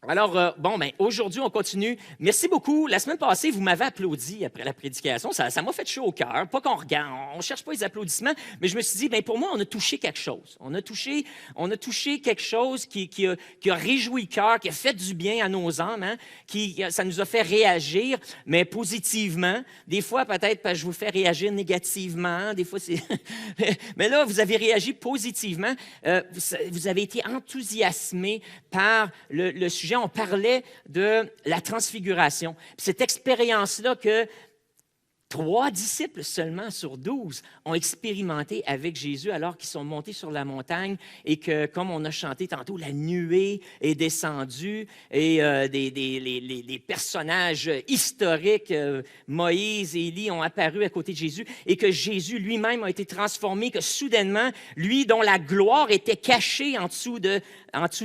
Alors, aujourd'hui, on continue. Merci beaucoup. La semaine passée, vous m'avez applaudi après la prédication. Ça m'a fait chaud au cœur. Pas qu'on regarde, on ne cherche pas les applaudissements, mais je me suis dit, pour moi, on a touché quelque chose. On a touché quelque chose qui a réjoui le cœur, qui a fait du bien à nos âmes, hein, ça nous a fait réagir, mais positivement. Des fois, peut-être, parce que je vous fais réagir négativement. Des fois, c'est... mais là, vous avez réagi positivement. Vous avez été enthousiasmés par le sujet. On parlait de la transfiguration. Puis cette expérience-là que 3 disciples seulement sur 12 ont expérimenté avec Jésus alors qu'ils sont montés sur la montagne et que, comme on a chanté tantôt, la nuée est descendue et les personnages historiques, Moïse et Élie, ont apparu à côté de Jésus et que Jésus lui-même a été transformé, que soudainement, lui dont la gloire était cachée en dessous de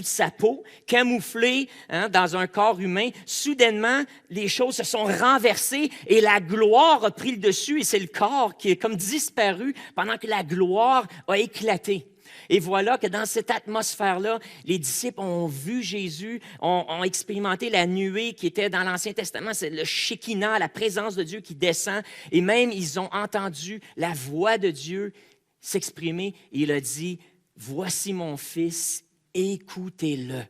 sa peau, camouflée dans un corps humain, soudainement, les choses se sont renversées et la gloire a pris le dessus et c'est le corps qui est comme disparu pendant que la gloire a éclaté. Et voilà que dans cette atmosphère-là, les disciples ont vu Jésus, ont expérimenté la nuée qui était dans l'Ancien Testament, c'est le Shekinah, la présence de Dieu qui descend, et même ils ont entendu la voix de Dieu s'exprimer. Et il a dit, « Voici mon fils, écoutez-le. »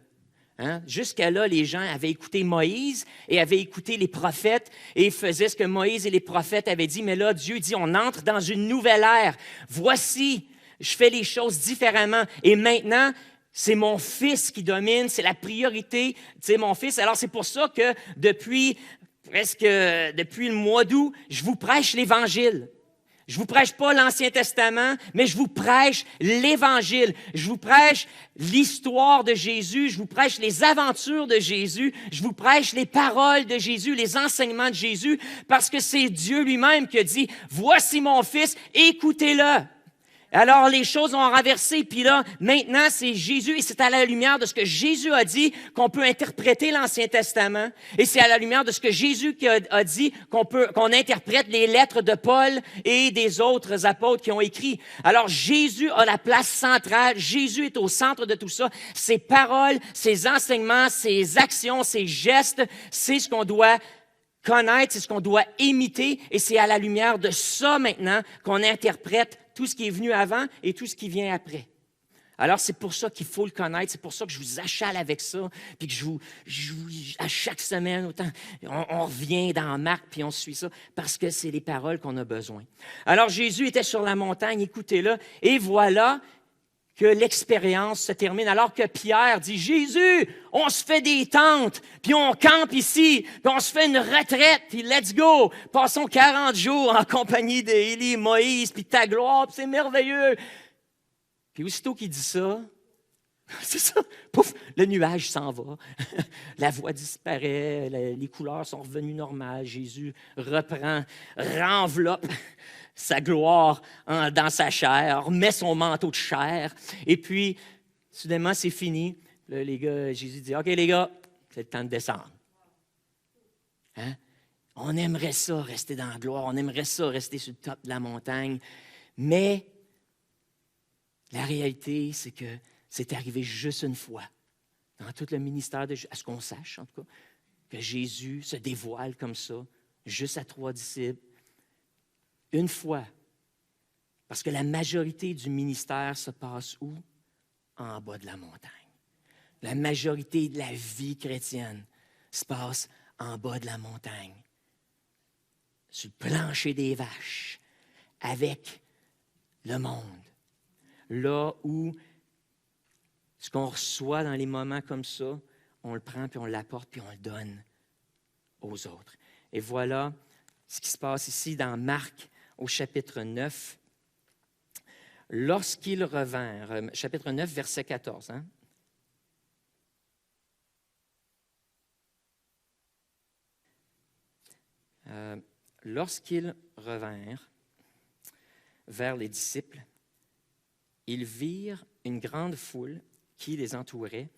Jusqu'à là, les gens avaient écouté Moïse et avaient écouté les prophètes et faisaient ce que Moïse et les prophètes avaient dit. Mais là, Dieu dit, on entre dans une nouvelle ère. Voici, je fais les choses différemment. Et maintenant, c'est mon fils qui domine, c'est la priorité, c'est mon fils. Alors, c'est pour ça que depuis le mois d'août, je vous prêche l'Évangile. Je vous prêche pas l'Ancien Testament, mais je vous prêche l'Évangile. Je vous prêche l'histoire de Jésus. Je vous prêche les aventures de Jésus. Je vous prêche les paroles de Jésus, les enseignements de Jésus, parce que c'est Dieu lui-même qui a dit, « Voici mon fils, écoutez-le. » Alors, les choses ont renversé, puis là, maintenant, c'est Jésus, et c'est à la lumière de ce que Jésus a dit qu'on peut interpréter l'Ancien Testament, et c'est à la lumière de ce que Jésus a dit qu'on interprète les lettres de Paul et des autres apôtres qui ont écrit. Alors, Jésus a la place centrale, Jésus est au centre de tout ça. Ses paroles, ses enseignements, ses actions, ses gestes, c'est ce qu'on doit connaître, c'est ce qu'on doit imiter, et c'est à la lumière de ça maintenant qu'on interprète tout ce qui est venu avant et tout ce qui vient après. Alors, c'est pour ça qu'il faut le connaître, c'est pour ça que je vous achale avec ça, puis que à chaque semaine, autant, on revient dans Marc, puis on suit ça, parce que c'est les paroles qu'on a besoin. Alors, Jésus était sur la montagne, écoutez-le, et voilà que l'expérience se termine, alors que Pierre dit, « Jésus, on se fait des tentes, puis on campe ici, puis on se fait une retraite, puis let's go, passons 40 jours en compagnie d'Élie, Moïse, puis ta gloire, puis c'est merveilleux. » Puis aussitôt qu'il dit ça, c'est ça, pouf, le nuage s'en va, la voix disparaît, les couleurs sont revenues normales, Jésus renveloppe sa gloire dans sa chair, met son manteau de chair, et puis, soudainement, c'est fini. Là, les gars, Jésus dit, « OK, les gars, c'est le temps de descendre. » On aimerait ça, rester dans la gloire, on aimerait ça, rester sur le top de la montagne, mais la réalité, c'est que c'est arrivé juste une fois, dans tout le ministère de Jésus, à ce qu'on sache, en tout cas, que Jésus se dévoile comme ça, juste à 3 disciples, une fois, parce que la majorité du ministère se passe où? En bas de la montagne. La majorité de la vie chrétienne se passe en bas de la montagne, sur le plancher des vaches, avec le monde. Là où ce qu'on reçoit dans les moments comme ça, on le prend, puis on l'apporte, puis on le donne aux autres. Et voilà ce qui se passe ici dans Marc, au chapitre 9, lorsqu'ils revinrent, chapitre 9, verset 14. Lorsqu'ils revinrent vers les disciples, ils virent une grande foule qui les entourait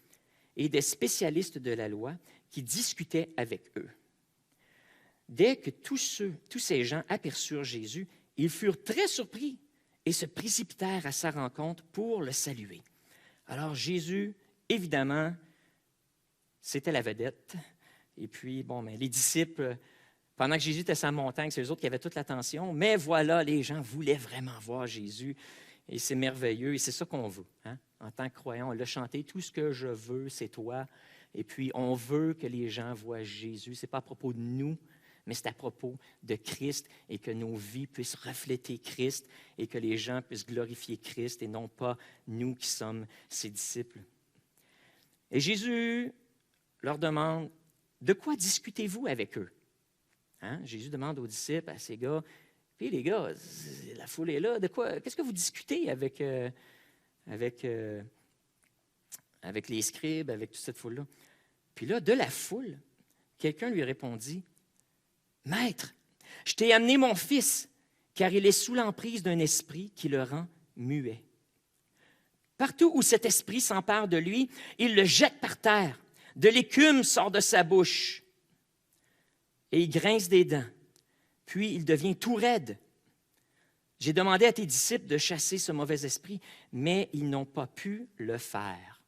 et des spécialistes de la loi qui discutaient avec eux. Dès que tous ces gens aperçurent Jésus, ils furent très surpris et se précipitèrent à sa rencontre pour le saluer. Alors Jésus, évidemment, c'était la vedette. Et puis, les disciples, pendant que Jésus était sur la montagne, c'est eux autres qui avaient toute l'attention. Mais voilà, les gens voulaient vraiment voir Jésus. Et c'est merveilleux. Et c'est ça qu'on veut. Hein? En tant que croyant, on l'a chanté. Tout ce que je veux, c'est toi. Et puis, on veut que les gens voient Jésus. Ce n'est pas à propos de nous, mais c'est à propos de Christ et que nos vies puissent refléter Christ et que les gens puissent glorifier Christ et non pas nous qui sommes ses disciples. Et Jésus leur demande, de quoi discutez-vous avec eux? Hein? Jésus demande aux disciples, à ces gars, puis les gars, la foule est là, de quoi? Qu'est-ce que vous discutez avec les scribes, avec toute cette foule-là? Puis là, de la foule, quelqu'un lui répondit, « Maître, je t'ai amené mon fils, car il est sous l'emprise d'un esprit qui le rend muet. Partout où cet esprit s'empare de lui, il le jette par terre. De l'écume sort de sa bouche et il grince des dents. Puis il devient tout raide. J'ai demandé à tes disciples de chasser ce mauvais esprit, mais ils n'ont pas pu le faire. »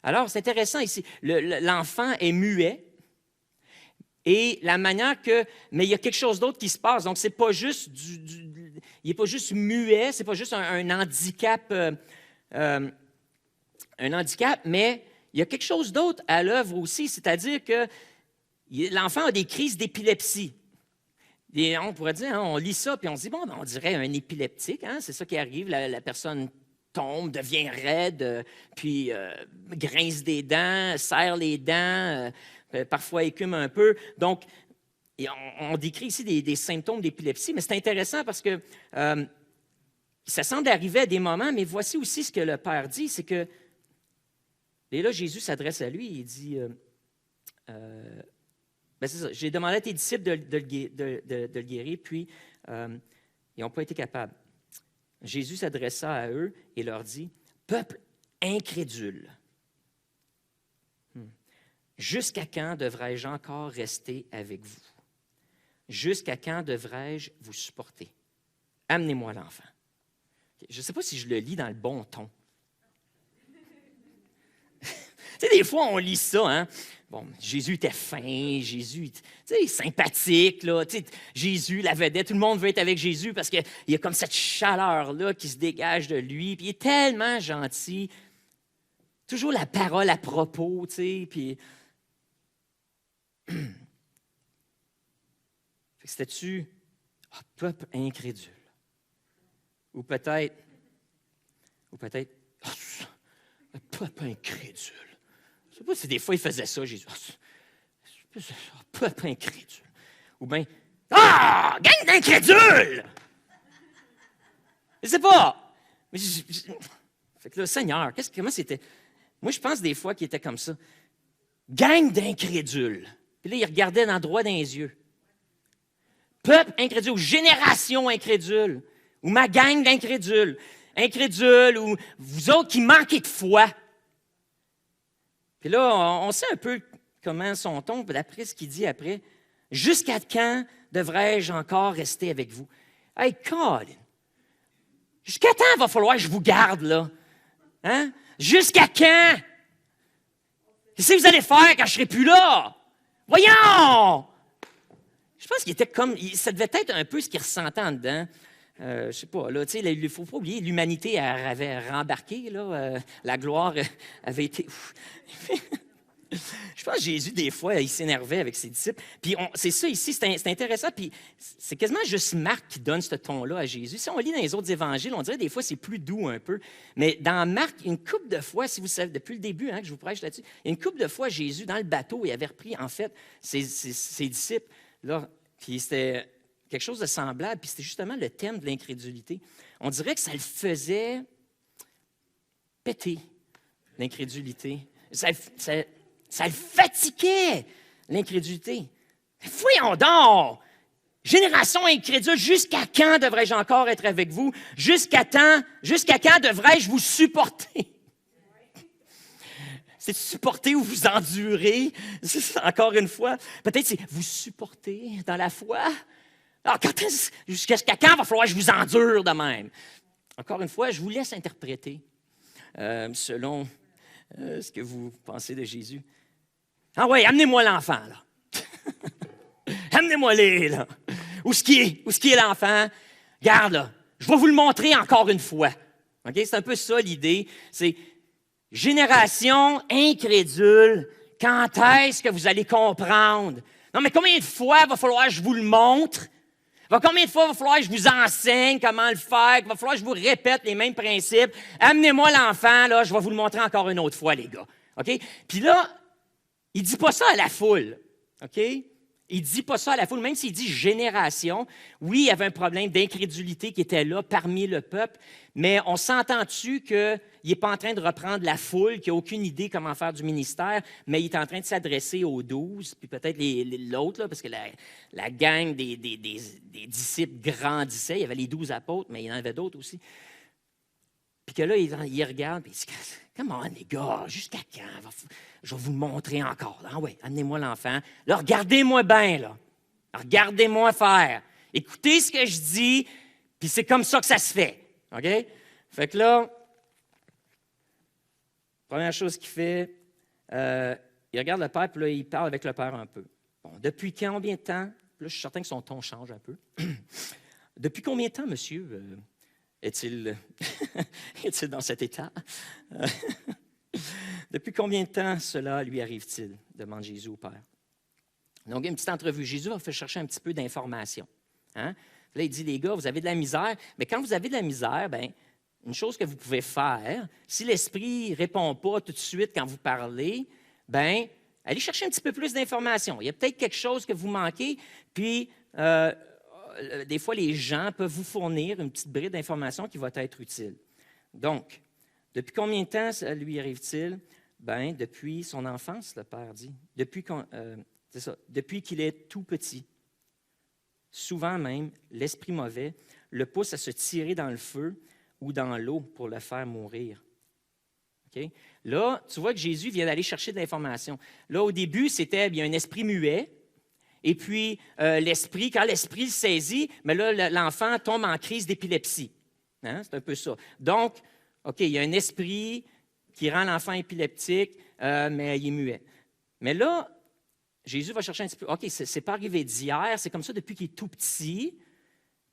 Alors, c'est intéressant ici. L'enfant est muet. Et la manière que... Mais il y a quelque chose d'autre qui se passe. Donc, c'est pas juste il n'est pas juste muet, c'est pas juste un handicap, mais il y a quelque chose d'autre à l'œuvre aussi, c'est-à-dire que l'enfant a des crises d'épilepsie. Et on pourrait dire, hein, on lit ça, puis on se dit, on dirait un épileptique, hein, c'est ça qui arrive, la personne tombe, devient raide, puis grince des dents, serre les dents, parfois écume un peu. Donc, on décrit ici des symptômes d'épilepsie, mais c'est intéressant parce que ça semble arriver à des moments, mais voici aussi ce que le Père dit, c'est que, et là, Jésus s'adresse à lui, il dit, c'est ça, j'ai demandé à tes disciples de le guérir, puis ils n'ont pas été capables. Jésus s'adressa à eux et leur dit, « Peuple incrédule, jusqu'à quand devrais-je encore rester avec vous? Jusqu'à quand devrais-je vous supporter? Amenez-moi l'enfant. » Je ne sais pas si je le lis dans le bon ton. Tu sais, des fois, on lit ça, hein? Bon, Jésus était fin, Jésus, tu sais, sympathique, là. Tu sais, Jésus, la vedette, tout le monde veut être avec Jésus parce qu'il y a comme cette chaleur-là qui se dégage de lui, puis il est tellement gentil. Toujours la parole à propos, tu sais, puis... C'était-tu peuple incrédule? Ou peut-être, peuple incrédule. Je ne sais pas si des fois il faisait ça, Jésus. Peuple incrédule. Ou bien, gang d'incrédules! Je ne sais pas. Mais fait que le Seigneur, comment c'était? Moi, je pense des fois qu'il était comme ça. Gang d'incrédules. Puis là, il regardait droit dans les yeux. Peuple incrédule, ou génération incrédule, ou ma gang d'incrédules. Incrédules, ou vous autres qui manquez de foi. Puis là, on sait un peu comment son ton, d'après ce qu'il dit après. Jusqu'à quand devrais-je encore rester avec vous? Hey, Colin! Jusqu'à quand il va falloir que je vous garde, là? Hein? Jusqu'à quand? Qu'est-ce que vous allez faire quand je ne serai plus là? Voyons! Je pense qu'il était comme... Ça devait être un peu ce qu'il ressentait en dedans. Je ne sais pas, là, tu sais, il ne faut pas oublier, l'humanité avait rembarqué, là, la gloire avait été... Je pense que Jésus, des fois, il s'énervait avec ses disciples. Puis c'est ça ici, c'est intéressant. Puis c'est quasiment juste Marc qui donne ce ton-là à Jésus. Si on lit dans les autres évangiles, on dirait des fois c'est plus doux un peu. Mais dans Marc, une couple de fois, si vous savez, depuis le début que je vous prêche là-dessus, une couple de fois, Jésus, dans le bateau, il avait repris, en fait, ses disciples. Là, puis c'était quelque chose de semblable. Puis c'était justement le thème de l'incrédulité. On dirait que ça le faisait péter, l'incrédulité. Ça le fatiguait, l'incrédulité. Voyons donc! Génération incrédule, jusqu'à quand devrais-je encore être avec vous? Jusqu'à quand devrais-je vous supporter? C'est supporter ou vous endurer? Encore une fois, peut-être c'est vous supporter dans la foi. Alors, jusqu'à quand va falloir que je vous endure de même? Encore une fois, je vous laisse interpréter selon ce que vous pensez de Jésus. Ah ouais, amenez-moi l'enfant, là. Amenez-moi-les, là. Où est-ce qu'il est l'enfant? Regarde, là, je vais vous le montrer encore une fois. OK? C'est un peu ça l'idée. C'est génération incrédule. Quand est-ce que vous allez comprendre? Non, mais combien de fois va falloir que je vous le montre? Combien de fois va falloir que je vous enseigne comment le faire? Va falloir que je vous répète les mêmes principes? Amenez-moi l'enfant, là, je vais vous le montrer encore une autre fois, les gars. OK? Puis là, il ne dit pas ça à la foule. OK? Il ne dit pas ça à la foule, même s'il dit génération. Oui, il y avait un problème d'incrédulité qui était là parmi le peuple, mais on s'entend-tu qu'il n'est pas en train de reprendre la foule, qui n'a aucune idée comment faire du ministère, mais il est en train de s'adresser aux 12, puis peut-être l'autre, là, parce que la gang des disciples grandissait. Il y avait les 12 apôtres, mais il y en avait d'autres aussi. Puis que là, il regarde, puis il dit, comment, les gars, jusqu'à quand? Je vais vous le montrer encore. Ah oui, amenez-moi l'enfant. Là, regardez-moi bien, là. Regardez-moi faire. Écoutez ce que je dis, puis c'est comme ça que ça se fait. OK? Fait que là, première chose qu'il fait, il regarde le père, puis là, il parle avec le père un peu. Bon, depuis combien de temps? Là, je suis certain que son ton change un peu. Depuis combien de temps, monsieur, est-il dans cet état? Depuis combien de temps cela lui arrive-t-il? Demande Jésus au Père. Donc, une petite entrevue. Jésus va faire chercher un petit peu d'informations. Hein? Là, il dit, les gars, vous avez de la misère. Mais quand vous avez de la misère, bien, une chose que vous pouvez faire, si l'Esprit ne répond pas tout de suite quand vous parlez, bien, allez chercher un petit peu plus d'informations. Il y a peut-être quelque chose que vous manquez, puis des fois, les gens peuvent vous fournir une petite bride d'informations qui va être utile. Donc, depuis combien de temps ça lui arrive-t-il? Bien, depuis son enfance, le Père dit. Depuis qu'il est tout petit. Souvent même, l'esprit mauvais le pousse à se tirer dans le feu ou dans l'eau pour le faire mourir. Okay? Là, tu vois que Jésus vient d'aller chercher de l'information. Là, au début, c'était bien un esprit muet. Et puis, quand l'esprit le saisit, mais là, l'enfant tombe en crise d'épilepsie. Hein? C'est un peu ça. Donc, OK, il y a un esprit qui rend l'enfant épileptique, mais il est muet. Mais là, Jésus va chercher un petit peu. OK, c'est pas arrivé d'hier, c'est comme ça depuis qu'il est tout petit.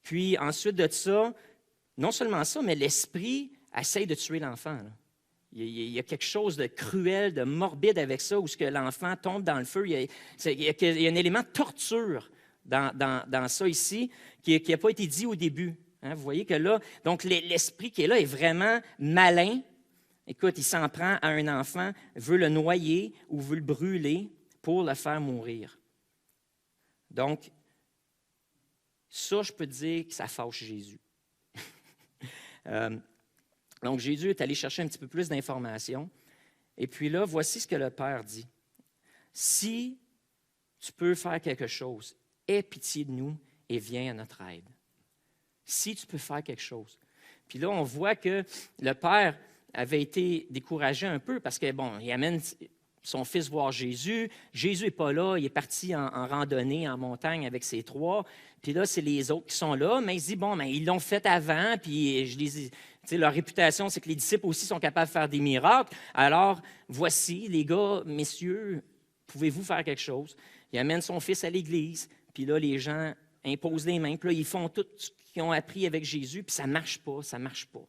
Puis ensuite de ça, non seulement ça, mais l'esprit essaye de tuer l'enfant. Là. Il y a quelque chose de cruel, de morbide avec ça, où ce que l'enfant tombe dans le feu. Il y a un élément de torture dans ça ici qui n'a pas été dit au début. Hein, vous voyez que là, donc l'esprit qui est là est vraiment malin. Écoute, il s'en prend à un enfant, veut le noyer ou veut le brûler pour le faire mourir. Donc, ça, je peux te dire que ça fâche Jésus. Donc, Jésus est allé chercher un petit peu plus d'informations. Et puis là, voici ce que le Père dit. Si tu peux faire quelque chose, aie pitié de nous et viens à notre aide. Si tu peux faire quelque chose. Puis là, on voit que le Père avait été découragé un peu parce que, bon, il amène son fils voir Jésus. Jésus n'est pas là, il est parti en randonnée, en montagne avec ses trois. Puis là, c'est les autres qui sont là, mais il se dit, bon, mais ils l'ont fait avant, puis leur réputation, c'est que les disciples aussi sont capables de faire des miracles. Alors, voici, les gars, messieurs, pouvez-vous faire quelque chose? Il amène son fils à l'église, puis là, les gens imposent les mains, puis là, ils font tout ce qu'ils ont appris avec Jésus, puis ça ne marche pas, ça ne marche pas.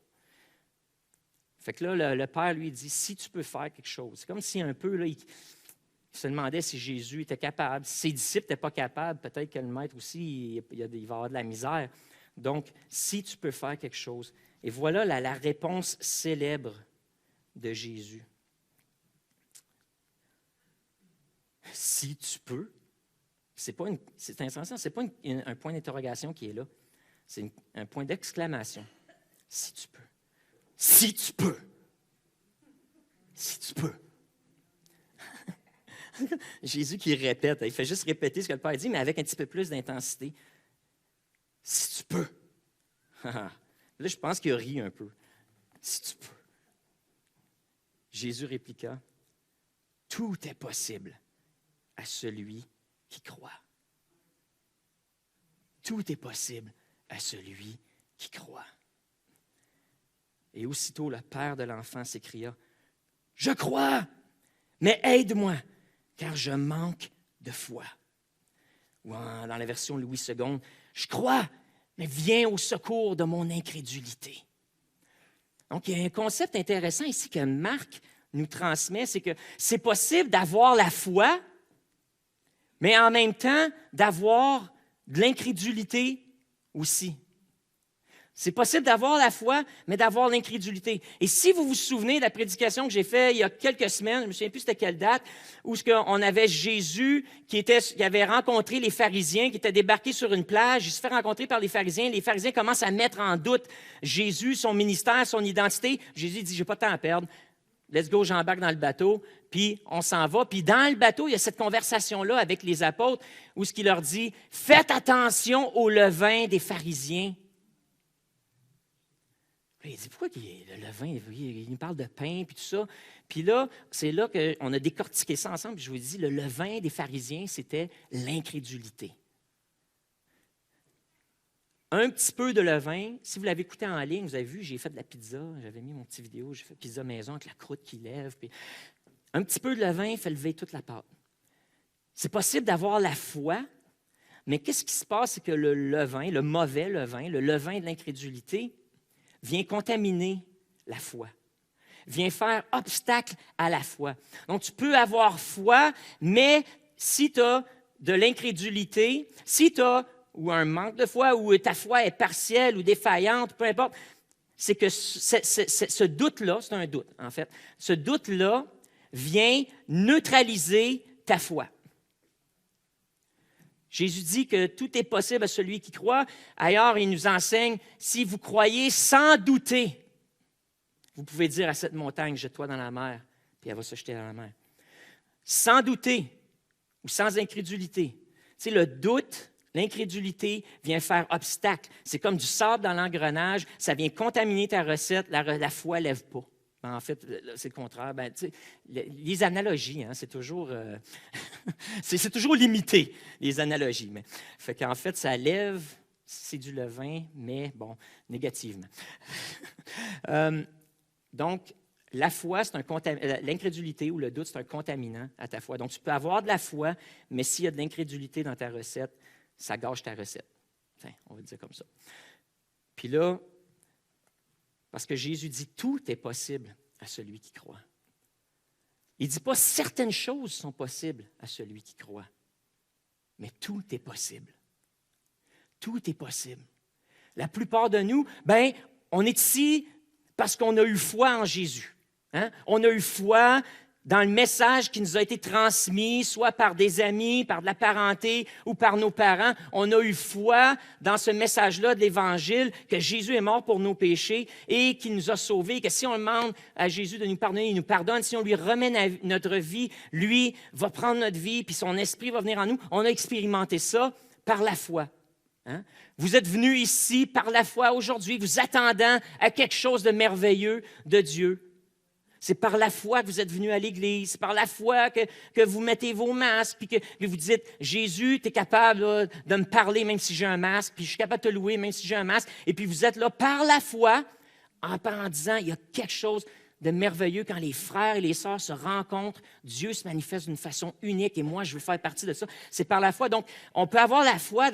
Fait que là, le Père lui dit, si tu peux faire quelque chose. C'est comme si un peu, là, il se demandait si Jésus était capable. Si ses disciples n'étaient pas capables, peut-être que le maître aussi, il va avoir de la misère. Donc, si tu peux faire quelque chose. Et voilà la réponse célèbre de Jésus. Si tu peux. C'est intéressant, ce n'est pas un point d'interrogation qui est là. C'est un point d'exclamation. Si tu peux. Si tu peux. Si tu peux. Jésus qui répète, il fait juste répéter ce que le Père dit, mais avec un petit peu plus d'intensité. Si tu peux. Là, je pense qu'il a ri un peu. Si tu peux. Jésus répliqua, tout est possible à celui qui croit. Tout est possible à celui qui croit. Et aussitôt, le père de l'enfant s'écria, « Je crois, mais aide-moi, car je manque de foi. » Ou dans la version Louis II, « Je crois, mais viens au secours de mon incrédulité. » Donc, il y a un concept intéressant ici que Marc nous transmet, c'est que c'est possible d'avoir la foi, mais en même temps d'avoir de l'incrédulité aussi. C'est possible d'avoir la foi, mais d'avoir l'incrédulité. Et si vous vous souvenez de la prédication que j'ai faite il y a quelques semaines, je ne me souviens plus c'était quelle date, où on avait Jésus qui avait rencontré les pharisiens, qui était débarqué sur une plage, il se fait rencontrer par les pharisiens commencent à mettre en doute Jésus, son ministère, son identité. Jésus dit, j'ai pas de temps à perdre, let's go, j'embarque dans le bateau, puis on s'en va. Puis dans le bateau, il y a cette conversation-là avec les apôtres, où ce qu'il leur dit, faites attention au levain des pharisiens. Il dit, pourquoi le levain, il nous parle de pain, puis tout ça. Puis là, c'est là qu'on a décortiqué ça ensemble. Puis je vous dis, le levain des pharisiens, c'était l'incrédulité. Un petit peu de levain, si vous l'avez écouté en ligne, vous avez vu, j'ai fait de la pizza, j'avais mis mon petit vidéo, j'ai fait pizza maison avec la croûte qui lève. Puis un petit peu de levain fait lever toute la pâte. C'est possible d'avoir la foi, mais qu'est-ce qui se passe, c'est que le levain, le mauvais levain, le levain de l'incrédulité, vient contaminer la foi, vient faire obstacle à la foi. Donc, tu peux avoir foi, mais si tu as de l'incrédulité, si tu as ou un manque de foi, ou ta foi est partielle ou défaillante, peu importe, c'est que ce doute-là, c'est un doute en fait, ce doute-là vient neutraliser ta foi. Jésus dit que tout est possible à celui qui croit. Ailleurs, il nous enseigne, si vous croyez sans douter, vous pouvez dire à cette montagne, jette-toi dans la mer, puis elle va se jeter dans la mer. Sans douter ou sans incrédulité. Tu sais, le doute, l'incrédulité vient faire obstacle. C'est comme du sable dans l'engrenage, ça vient contaminer ta recette, la foi ne lève pas. En fait, c'est le contraire. Ben, les analogies, hein, c'est toujours, c'est toujours limité, les analogies. Mais, fait qu'en fait, ça lève, c'est du levain, mais bon, négativement. Donc, la foi, c'est l'incrédulité ou le doute, c'est un contaminant à ta foi. Donc, tu peux avoir de la foi, mais s'il y a de l'incrédulité dans ta recette, ça gâche ta recette. Enfin, on va le dire comme ça. Puis là, parce que Jésus dit tout est possible à celui qui croit. Il ne dit pas certaines choses sont possibles à celui qui croit, mais tout est possible. Tout est possible. La plupart de nous, on est ici parce qu'on a eu foi en Jésus. Hein? On a eu foi dans le message qui nous a été transmis, soit par des amis, par de la parenté ou par nos parents. On a eu foi dans ce message-là de l'Évangile, que Jésus est mort pour nos péchés et qu'il nous a sauvés, que si on demande à Jésus de nous pardonner, il nous pardonne. Si on lui remet notre vie, lui va prendre notre vie, puis son esprit va venir en nous. On a expérimenté ça par la foi. Hein? Vous êtes venus ici par la foi aujourd'hui, vous attendant à quelque chose de merveilleux de Dieu. C'est par la foi que vous êtes venus à l'Église. C'est par la foi que vous mettez vos masques, puis que vous dites, Jésus, tu es capable là, de me parler même si j'ai un masque, puis je suis capable de te louer même si j'ai un masque. Et puis vous êtes là par la foi, en disant, il y a quelque chose de merveilleux quand les frères et les sœurs se rencontrent. Dieu se manifeste d'une façon unique et moi, je veux faire partie de ça. C'est par la foi. Donc, on peut avoir la foi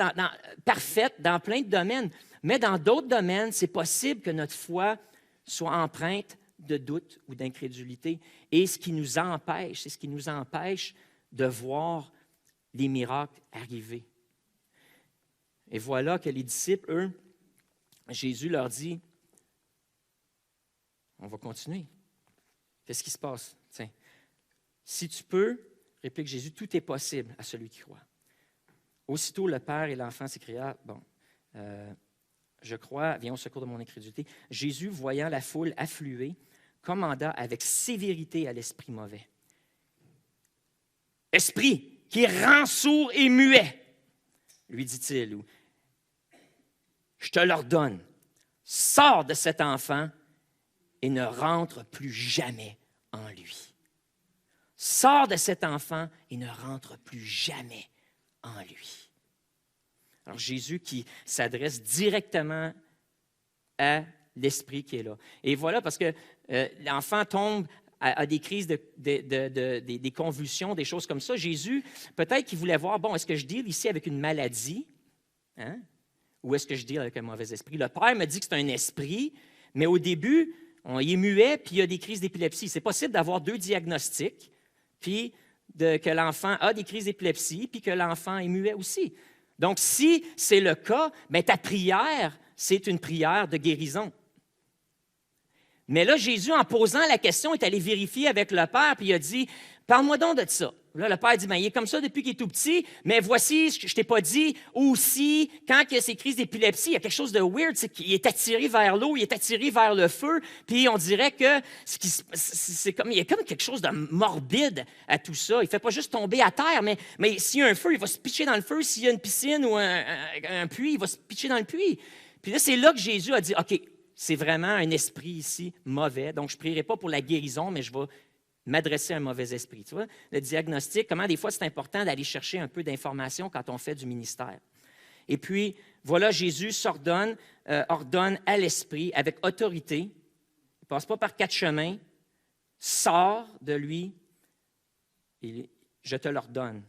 parfaite dans plein de domaines, mais dans d'autres domaines, c'est possible que notre foi soit empreinte de doute ou d'incrédulité. Et c'est ce qui nous empêche de voir les miracles arriver. Et voilà que les disciples, eux, Jésus leur dit, on va continuer. Qu'est-ce qui se passe? Tiens, si tu peux, réplique Jésus, tout est possible à celui qui croit. Aussitôt, le père et l'enfant s'écrièrent, je crois, viens au secours de mon incrédulité. Jésus, voyant la foule affluer, commanda avec sévérité à l'esprit mauvais. Esprit qui rend sourd et muet, lui dit-il, je te l'ordonne, sors de cet enfant et ne rentre plus jamais en lui. Sors de cet enfant et ne rentre plus jamais en lui. Alors Jésus qui s'adresse directement à l'esprit qui est là. Et voilà, parce que l'enfant tombe a des crises, des convulsions, des choses comme ça, Jésus, peut-être qu'il voulait voir, bon, est-ce que je deal ici avec une maladie, hein? Ou est-ce que je deal avec un mauvais esprit? Le Père me dit que c'est un esprit, mais au début, il est muet, puis il y a des crises d'épilepsie. C'est possible d'avoir 2 diagnostics, puis que l'enfant a des crises d'épilepsie, puis que l'enfant est muet aussi. Donc, si c'est le cas, bien, ta prière, c'est une prière de guérison. Mais là, Jésus, en posant la question, est allé vérifier avec le Père, puis il a dit, « Parle-moi donc de ça. » Là, le Père dit, « Il est comme ça depuis qu'il est tout petit, mais voici, je ne t'ai pas dit, aussi, quand il y a ces crises d'épilepsie, il y a quelque chose de weird, c'est qu'il est attiré vers l'eau, il est attiré vers le feu, puis on dirait que il y a comme quelque chose de morbide à tout ça. Il ne fait pas juste tomber à terre, mais s'il y a un feu, il va se pitcher dans le feu. S'il y a une piscine ou un puits, il va se pitcher dans le puits. » Puis là, c'est là que Jésus a dit, « OK, c'est vraiment un esprit ici mauvais, donc je ne prierai pas pour la guérison, mais je vais m'adresser à un mauvais esprit. » Tu vois, le diagnostic, comment des fois c'est important d'aller chercher un peu d'informations quand on fait du ministère. Et puis, voilà, Jésus ordonne à l'esprit avec autorité. Il ne passe pas par 4 chemins. Sors de lui et je te l'ordonne.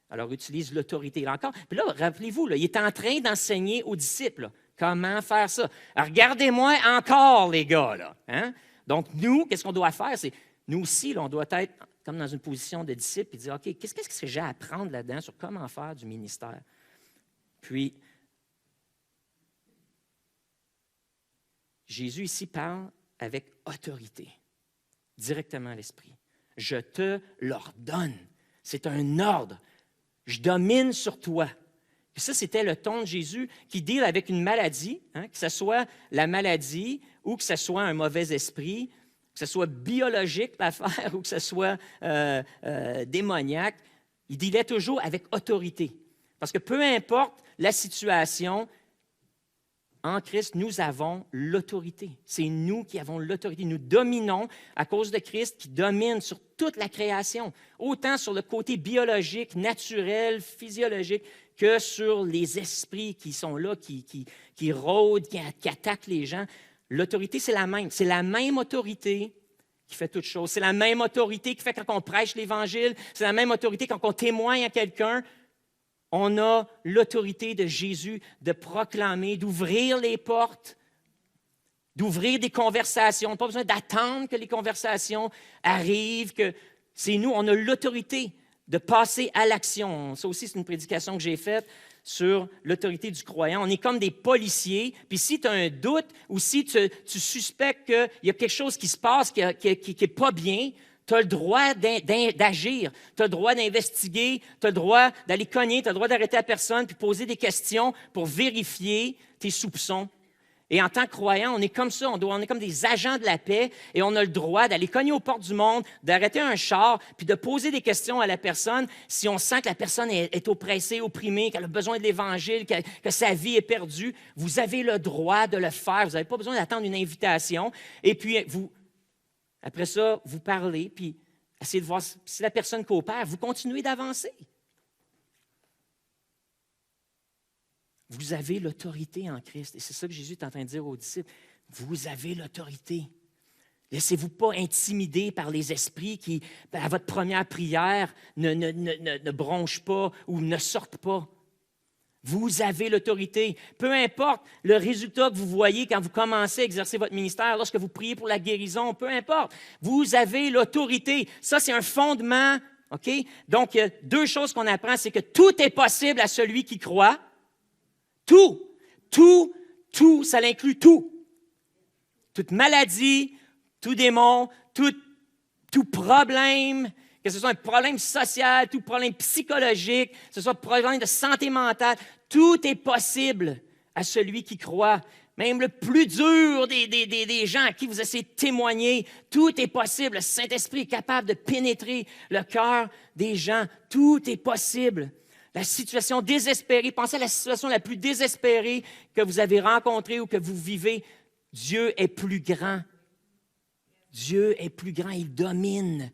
Alors, utilise l'autorité. Là encore, puis là, rappelez-vous, là, il est en train d'enseigner aux disciples. Là, comment faire ça? Regardez-moi encore, les gars. Là, hein? Donc, nous, qu'est-ce qu'on doit faire? C'est, nous aussi, là, on doit être comme dans une position de disciple et dire, OK, qu'est-ce que j'ai à apprendre là-dedans sur comment faire du ministère? Puis, Jésus ici parle avec autorité, directement à l'esprit. Je te l'ordonne. C'est un ordre. Je domine sur toi. Et ça, c'était le ton de Jésus qui deal avec une maladie, hein, que ce soit la maladie ou que ce soit un mauvais esprit, que ce soit biologique l'affaire ou que ce soit démoniaque. Il dealait toujours avec autorité. Parce que peu importe la situation, en Christ, nous avons l'autorité. C'est nous qui avons l'autorité. Nous dominons à cause de Christ qui domine sur toute la création, autant sur le côté biologique, naturel, physiologique, que sur les esprits qui sont là, qui rôdent, qui attaquent les gens. L'autorité, c'est la même. C'est la même autorité qui fait toutes choses. C'est la même autorité qui fait quand on prêche l'Évangile. C'est la même autorité quand on témoigne à quelqu'un. On a l'autorité de Jésus de proclamer, d'ouvrir les portes, d'ouvrir des conversations. On n'a pas besoin d'attendre que les conversations arrivent, que c'est nous, on a l'autorité de passer à l'action. Ça aussi, c'est une prédication que j'ai faite sur l'autorité du croyant. On est comme des policiers, puis si tu as un doute ou si tu suspectes qu'il y a quelque chose qui se passe qui n'est pas bien, tu as le droit d'agir, tu as le droit d'investiguer, tu as le droit d'aller cogner, tu as le droit d'arrêter la personne puis poser des questions pour vérifier tes soupçons. Et en tant que croyant, on est comme ça, on est comme des agents de la paix et on a le droit d'aller cogner aux portes du monde, d'arrêter un char puis de poser des questions à la personne si on sent que la personne est oppressée, opprimée, qu'elle a besoin de l'Évangile, que sa vie est perdue. Vous avez le droit de le faire. Vous n'avez pas besoin d'attendre une invitation. Et puis, après ça, vous parlez, puis essayez de voir si la personne coopère. Vous continuez d'avancer. Vous avez l'autorité en Christ. Et c'est ça que Jésus est en train de dire aux disciples. Vous avez l'autorité. Laissez-vous pas intimider par les esprits qui, à votre première prière, ne bronchent pas ou ne sortent pas. Vous avez l'autorité. Peu importe le résultat que vous voyez quand vous commencez à exercer votre ministère, lorsque vous priez pour la guérison, peu importe. Vous avez l'autorité. Ça, c'est un fondement. OK? Donc, il y a 2 choses qu'on apprend. C'est que tout est possible à celui qui croit. Tout, ça l'inclut tout. Toute maladie, tout démon, tout problème, que ce soit un problème social, tout problème psychologique, que ce soit un problème de santé mentale, tout est possible à celui qui croit. Même le plus dur des gens à qui vous essayez de témoigner, tout est possible. Le Saint-Esprit est capable de pénétrer le cœur des gens. Tout est possible. La situation désespérée, pensez à la situation la plus désespérée que vous avez rencontrée ou que vous vivez. Dieu est plus grand. Dieu est plus grand, il domine.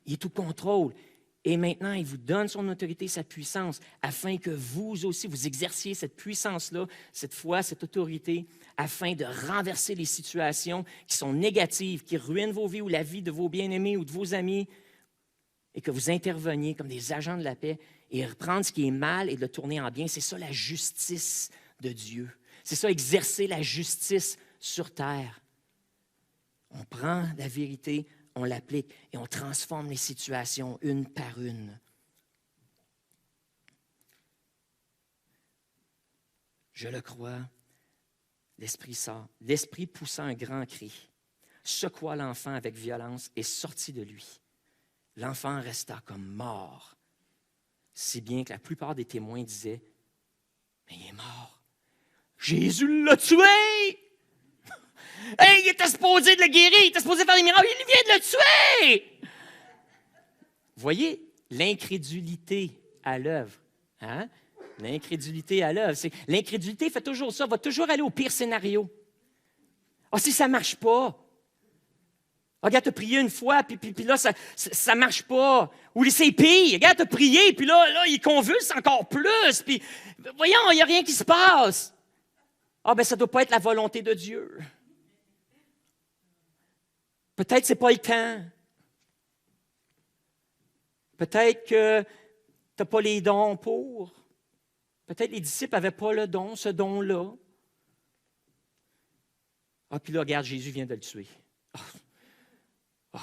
Il est tout contrôle. Et maintenant, il vous donne son autorité, sa puissance, afin que vous aussi, vous exerciez cette puissance-là, cette foi, cette autorité, afin de renverser les situations qui sont négatives, qui ruinent vos vies ou la vie de vos bien-aimés ou de vos amis, et que vous interveniez comme des agents de la paix et reprendre ce qui est mal et de le tourner en bien. C'est ça la justice de Dieu. C'est ça exercer la justice sur terre. On prend la vérité, on l'applique et on transforme les situations une par une. Je le crois, l'Esprit sort. L'Esprit poussa un grand cri, secoua l'enfant avec violence et sortit de lui. L'enfant resta comme mort, si bien que la plupart des témoins disaient « Mais il est mort. Jésus l'a tué! » Hey, il était supposé de le guérir, il était supposé faire des miracles, il vient de le tuer! Vous voyez, l'incrédulité à l'œuvre. Hein? L'incrédulité à l'œuvre. L'incrédulité fait toujours ça, va toujours aller au pire scénario. Ah, si ça ne marche pas. Ah, regarde, tu as prié une fois, puis là, ça ne marche pas. Ou c'est pire. Regarde, tu as prié, puis là, il convulse encore plus. Puis, voyons, il n'y a rien qui se passe. Ah, ben ça ne doit pas être la volonté de Dieu. Peut-être que ce n'est pas le temps. Peut-être que tu n'as pas les dons pour. Peut-être que les disciples n'avaient pas le don, ce don-là. Ah, puis là, regarde, Jésus vient de le tuer. Oh. Oh.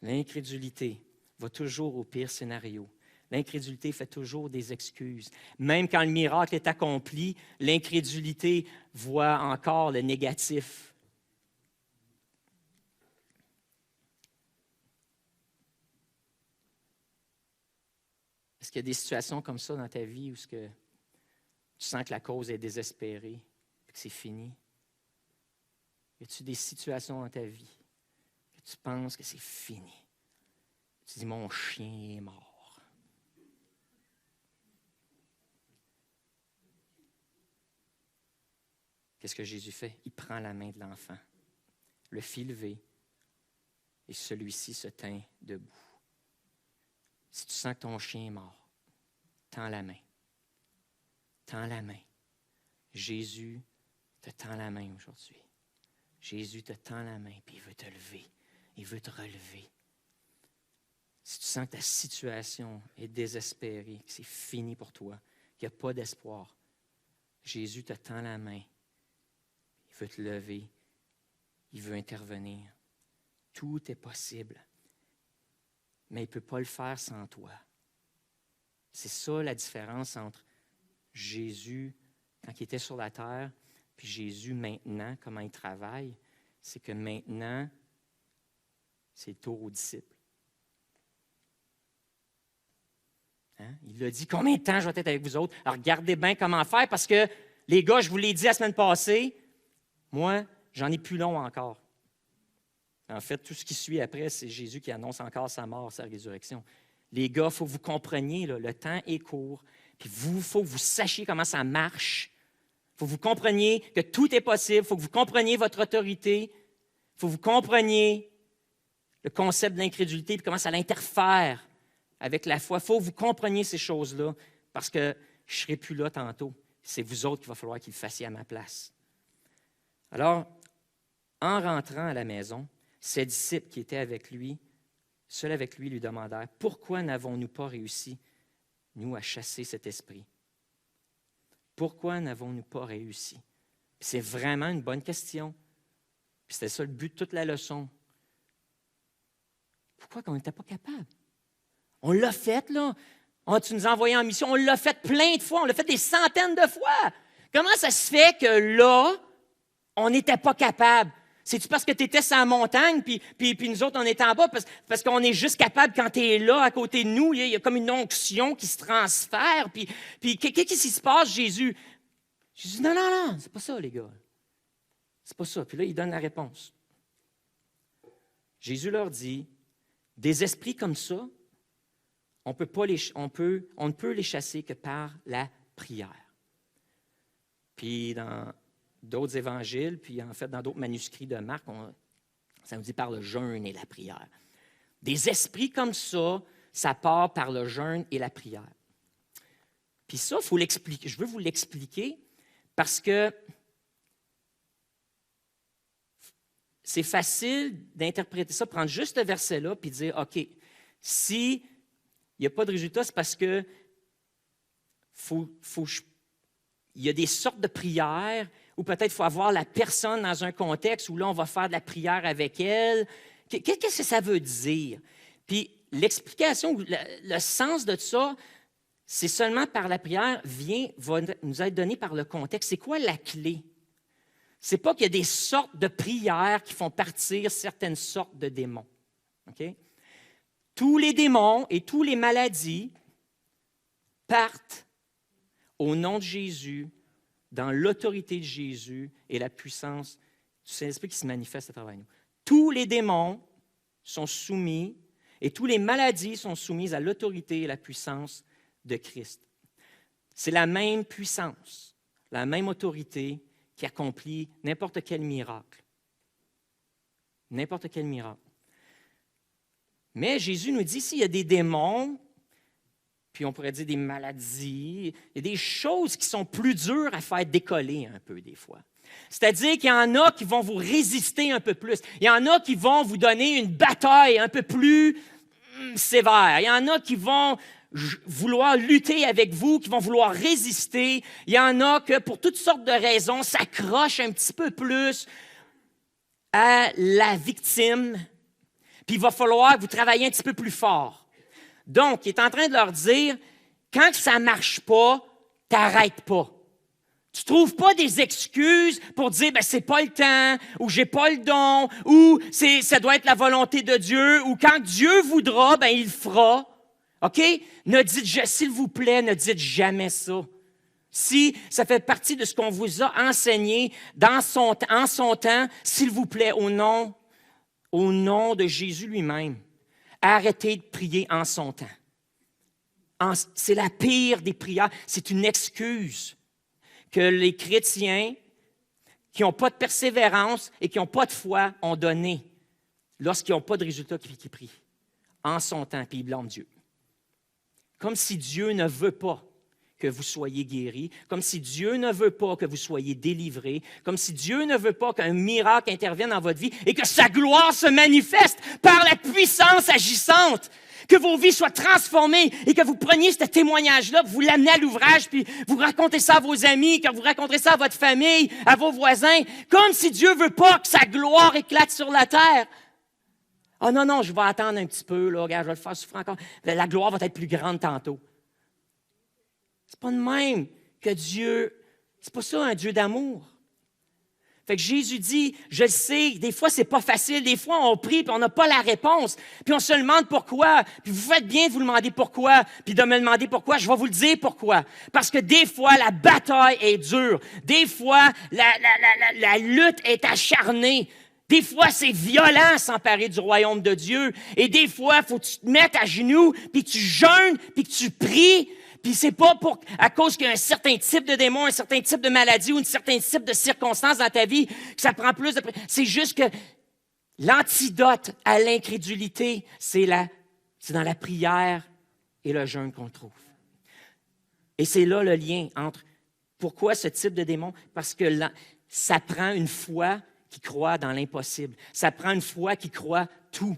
L'incrédulité va toujours au pire scénario. L'incrédulité fait toujours des excuses. Même quand le miracle est accompli, l'incrédulité voit encore le négatif. Est-ce qu'il y a des situations comme ça dans ta vie où tu sens que la cause est désespérée et que c'est fini? Y a-t-il des situations dans ta vie que tu penses que c'est fini? Tu dis, mon chien est mort. Qu'est-ce que Jésus fait? Il prend la main de l'enfant, le fit lever, et celui-ci se tint debout. Si tu sens que ton chien est mort, tends la main. Tends la main. Jésus te tend la main aujourd'hui. Jésus te tend la main, puis il veut te lever. Il veut te relever. Si tu sens que ta situation est désespérée, que c'est fini pour toi, qu'il n'y a pas d'espoir, Jésus te tend la main. Il veut te lever. Il veut intervenir. Tout est possible. Mais il ne peut pas le faire sans toi. C'est ça la différence entre Jésus, quand il était sur la terre, puis Jésus maintenant, comment il travaille. C'est que maintenant, c'est le tour aux disciples. Hein? Il a dit, combien de temps je vais être avec vous autres? Alors, regardez bien comment faire, parce que, les gars, je vous l'ai dit la semaine passée, moi, j'en ai plus long encore. En fait, tout ce qui suit après, c'est Jésus qui annonce encore sa mort, sa résurrection. Les gars, il faut que vous compreniez, là, le temps est court, puis il faut que vous sachiez comment ça marche. Il faut que vous compreniez que tout est possible, il faut que vous compreniez votre autorité, il faut que vous compreniez le concept de l'incrédulité et comment ça interfère avec la foi. Il faut que vous compreniez ces choses-là, parce que je ne serai plus là tantôt. C'est vous autres qu'il va falloir qu'il le fassiez à ma place. Alors, en rentrant à la maison, ses disciples qui étaient avec lui, seuls avec lui, lui demandèrent « Pourquoi n'avons-nous pas réussi, nous, à chasser cet esprit? » Pourquoi n'avons-nous pas réussi? Puis c'est vraiment une bonne question. Puis c'était ça le but de toute la leçon. Pourquoi qu'on n'était pas capable? On l'a fait, là. Oh, tu nous as envoyés en mission. On l'a fait plein de fois. On l'a fait des centaines de fois. Comment ça se fait que là, on n'était pas capable? C'est-tu parce que tu étais sur la montagne, puis nous autres, on était en bas? Parce qu'on est juste capable, quand tu es là, à côté de nous, il y a comme une onction qui se transfère. Puis qu'est-ce qui se passe, Jésus? Jésus dit, non, c'est pas ça, les gars. C'est pas ça. Puis là, il donne la réponse. Jésus leur dit, des esprits comme ça, on ne peut les chasser que par la prière. Puis dans d'autres évangiles, puis en fait dans d'autres manuscrits de Marc, ça nous dit par le jeûne et la prière. Des esprits comme ça part par le jeûne et la prière. Puis ça, il faut l'expliquer. Je veux vous l'expliquer parce que c'est facile d'interpréter ça, prendre juste ce verset-là puis dire, OK, s'il n'y a pas de résultat, c'est parce que il y a des sortes de prières où peut-être il faut avoir la personne dans un contexte où là, on va faire de la prière avec elle. Qu'est-ce que ça veut dire? Puis l'explication, le sens de ça, c'est seulement par la prière, va nous être donné par le contexte. C'est quoi la clé? C'est pas qu'il y a des sortes de prières qui font partir certaines sortes de démons. Okay? Tous les démons et toutes les maladies partent au nom de Jésus, dans l'autorité de Jésus et la puissance du Saint-Esprit qui se manifeste à travers nous. Tous les démons sont soumis et toutes les maladies sont soumises à l'autorité et la puissance de Christ. C'est la même puissance, la même autorité qui accomplit n'importe quel miracle. N'importe quel miracle. Mais Jésus nous dit, s'il y a des démons, puis on pourrait dire des maladies, il y a des choses qui sont plus dures à faire décoller un peu des fois. C'est-à-dire qu'il y en a qui vont vous résister un peu plus. Il y en a qui vont vous donner une bataille un peu plus sévère. Il y en a qui vont vouloir lutter avec vous, qui vont vouloir résister. Il y en a que, pour toutes sortes de raisons, s'accrochent un petit peu plus à la victime. Puis il va falloir que vous travailliez un petit peu plus fort. Donc, il est en train de leur dire, quand ça ne marche pas, t'arrêtes pas. Tu ne trouves pas des excuses pour dire, ben, c'est pas le temps, ou j'ai pas le don, ou ça doit être la volonté de Dieu, ou quand Dieu voudra, ben, il le fera. OK? S'il vous plaît, ne dites jamais ça. Si ça fait partie de ce qu'on vous a enseigné en son temps, s'il vous plaît, au nom de Jésus lui-même, arrêtez de prier en son temps. C'est la pire des prières. C'est une excuse que les chrétiens qui n'ont pas de persévérance et qui n'ont pas de foi ont donnée lorsqu'ils n'ont pas de résultat qui prient en son temps, puis ils blâment Dieu. Comme si Dieu ne veut pas que vous soyez guéris, comme si Dieu ne veut pas que vous soyez délivrés, comme si Dieu ne veut pas qu'un miracle intervienne dans votre vie et que sa gloire se manifeste par la puissance agissante, que vos vies soient transformées et que vous preniez ce témoignage-là, vous l'amenez à l'ouvrage, puis vous racontez ça à vos amis, que vous racontez ça à votre famille, à vos voisins, comme si Dieu ne veut pas que sa gloire éclate sur la terre. Ah non, je vais attendre un petit peu, là, regarde, je vais le faire souffrir encore. La gloire va être plus grande tantôt. C'est pas de même que Dieu, c'est pas ça un Dieu d'amour. Fait que Jésus dit, je le sais, des fois c'est pas facile, des fois on prie puis on n'a pas la réponse, puis on se demande pourquoi, puis vous faites bien de vous demander pourquoi, puis de me demander pourquoi, je vais vous le dire pourquoi. Parce que des fois la bataille est dure, des fois la lutte est acharnée. Des fois, c'est violent s'emparer du royaume de Dieu. Et des fois, il faut que tu te mettes à genoux, puis que tu jeûnes, puis que tu pries. Puis c'est pas à cause qu'il y a un certain type de démon, un certain type de maladie ou un certain type de circonstance dans ta vie que ça prend plus de... C'est juste que l'antidote à l'incrédulité, c'est dans la prière et le jeûne qu'on le trouve. Et c'est là le lien entre pourquoi ce type de démon? Parce que ça prend une foi qui croit dans l'impossible. Ça prend une foi qui croit tout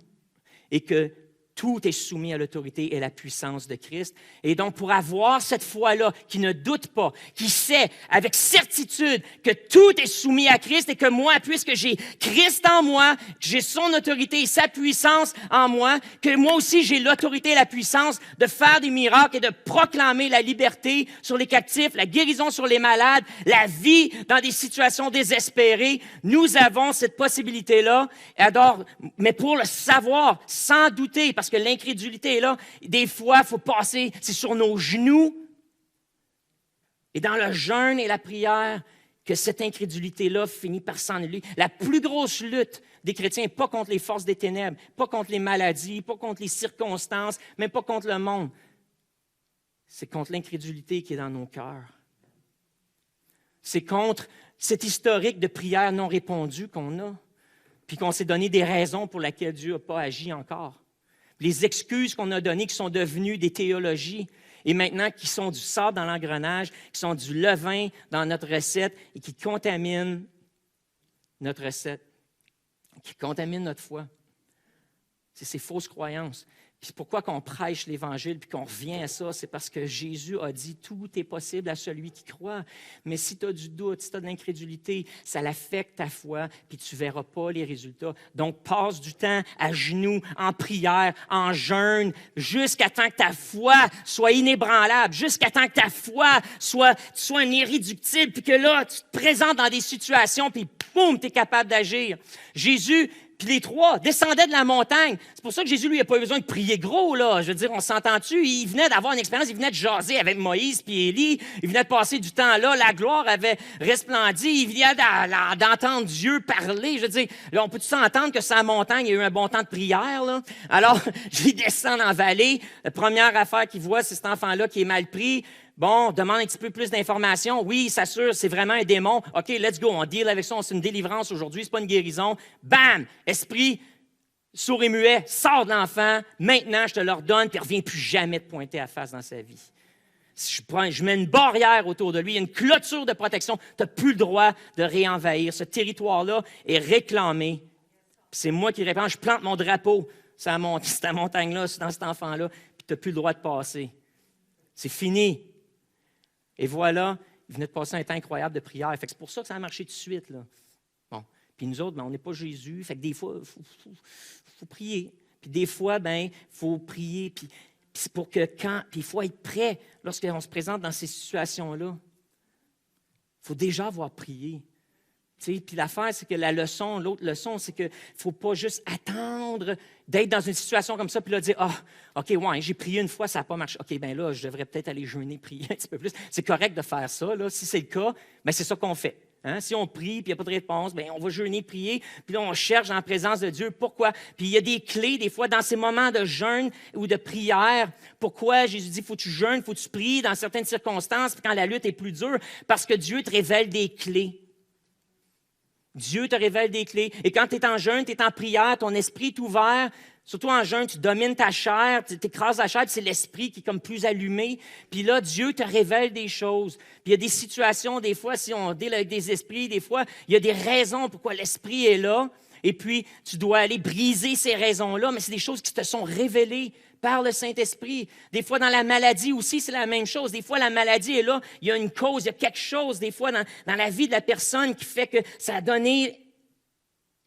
et que tout est soumis à l'autorité et la puissance de Christ. Et donc, pour avoir cette foi-là, qui ne doute pas, qui sait avec certitude que tout est soumis à Christ et que moi, puisque j'ai Christ en moi, que j'ai son autorité et sa puissance en moi, que moi aussi j'ai l'autorité et la puissance de faire des miracles et de proclamer la liberté sur les captifs, la guérison sur les malades, la vie dans des situations désespérées. Nous avons cette possibilité-là. Alors, mais pour le savoir, sans douter, parce que l'incrédulité est là. Des fois, il faut passer, c'est sur nos genoux. Et dans le jeûne et la prière, que cette incrédulité-là finit par s'enlever. La plus grosse lutte des chrétiens, pas contre les forces des ténèbres, pas contre les maladies, pas contre les circonstances, même pas contre le monde. C'est contre l'incrédulité qui est dans nos cœurs. C'est contre cet historique de prières non répondues qu'on a, puis qu'on s'est donné des raisons pour lesquelles Dieu n'a pas agi encore. les excuses qu'on a données qui sont devenues des théologies et maintenant qui sont du sable dans l'engrenage, qui sont du levain dans notre recette et qui contaminent notre recette, qui contaminent notre foi. C'est ces fausses croyances. Puis pourquoi qu'on prêche l'Évangile puis qu'on revient à ça, c'est parce que Jésus a dit « Tout est possible à celui qui croit ». Mais si tu as du doute, si tu as de l'incrédulité, ça l'affecte ta foi puis tu ne verras pas les résultats. Donc, passe du temps à genoux, en prière, en jeûne, jusqu'à temps que ta foi soit inébranlable, jusqu'à temps que ta foi soit irréductible puis que là, tu te présentes dans des situations puis boum, tu es capable d'agir. Jésus... Puis les trois descendaient de la montagne. C'est pour ça que Jésus, lui, n'a pas eu besoin de prier gros, là. Je veux dire, on s'entend-tu? Il venait d'avoir une expérience, il venait de jaser avec Moïse puis Élie. Il venait de passer du temps là. La gloire avait resplendi. Il venait d'entendre Dieu parler. Je veux dire, là, on peut s'entendre que sur la montagne, il y a eu un bon temps de prière, là. Alors, il descend en vallée. La première affaire qu'il voit, c'est cet enfant-là qui est mal pris. Bon, demande un petit peu plus d'informations. Oui, il s'assure, c'est vraiment un démon. OK, let's go, on deal avec ça, c'est une délivrance aujourd'hui, c'est pas une guérison. Bam! Esprit, sourd et muet, sors de l'enfant. Maintenant, je te l'ordonne, puis il ne revient plus jamais te pointer à face dans sa vie. Je mets une barrière autour de lui, une clôture de protection. Tu n'as plus le droit de réenvahir. Ce territoire-là est réclamé. C'est moi qui réponds. Je plante mon drapeau sur cette montagne-là, dans cet enfant-là, puis tu n'as plus le droit de passer. C'est fini. Et voilà, il venait de passer un temps incroyable de prière. Fait que c'est pour ça que ça a marché tout de suite, là. Bon. Puis nous autres, on n'est pas Jésus. Fait que des fois, il faut prier. Puis des fois, il faut prier. Puis c'est pour que puis il faut être prêt lorsqu'on se présente dans ces situations-là. Il faut déjà avoir prié. Puis l'affaire, c'est que l'autre leçon, c'est qu'il ne faut pas juste attendre d'être dans une situation comme ça, puis là dire « Ah, OK, ouais, j'ai prié une fois, ça n'a pas marché. OK, bien là, je devrais peut-être aller jeûner, prier un petit peu plus. » C'est correct de faire ça, là. Si c'est le cas, bien, c'est ça qu'on fait. Hein? Si on prie, puis il n'y a pas de réponse, bien, on va jeûner, prier, puis là, on cherche en présence de Dieu. Pourquoi? Puis il y a des clés, des fois, dans ces moments de jeûne ou de prière. Pourquoi Jésus dit « Faut que tu jeûnes, faut que tu pries dans certaines circonstances, puis quand la lutte est plus dure, parce que Dieu te révèle des clés. » Dieu te révèle des clés. Et quand tu es en jeûne, tu es en prière, ton esprit est ouvert. Surtout en jeûne, tu domines ta chair, tu écrases la chair, puis c'est l'esprit qui est comme plus allumé. Puis là, Dieu te révèle des choses. Puis il y a des situations, des fois, si on deal avec des esprits, des fois, il y a des raisons pourquoi l'esprit est là. Et puis, tu dois aller briser ces raisons-là, mais c'est des choses qui te sont révélées par le Saint-Esprit. Des fois, dans la maladie aussi, c'est la même chose. Des fois, la maladie est là, il y a une cause, il y a quelque chose, des fois, dans la vie de la personne qui fait que ça a donné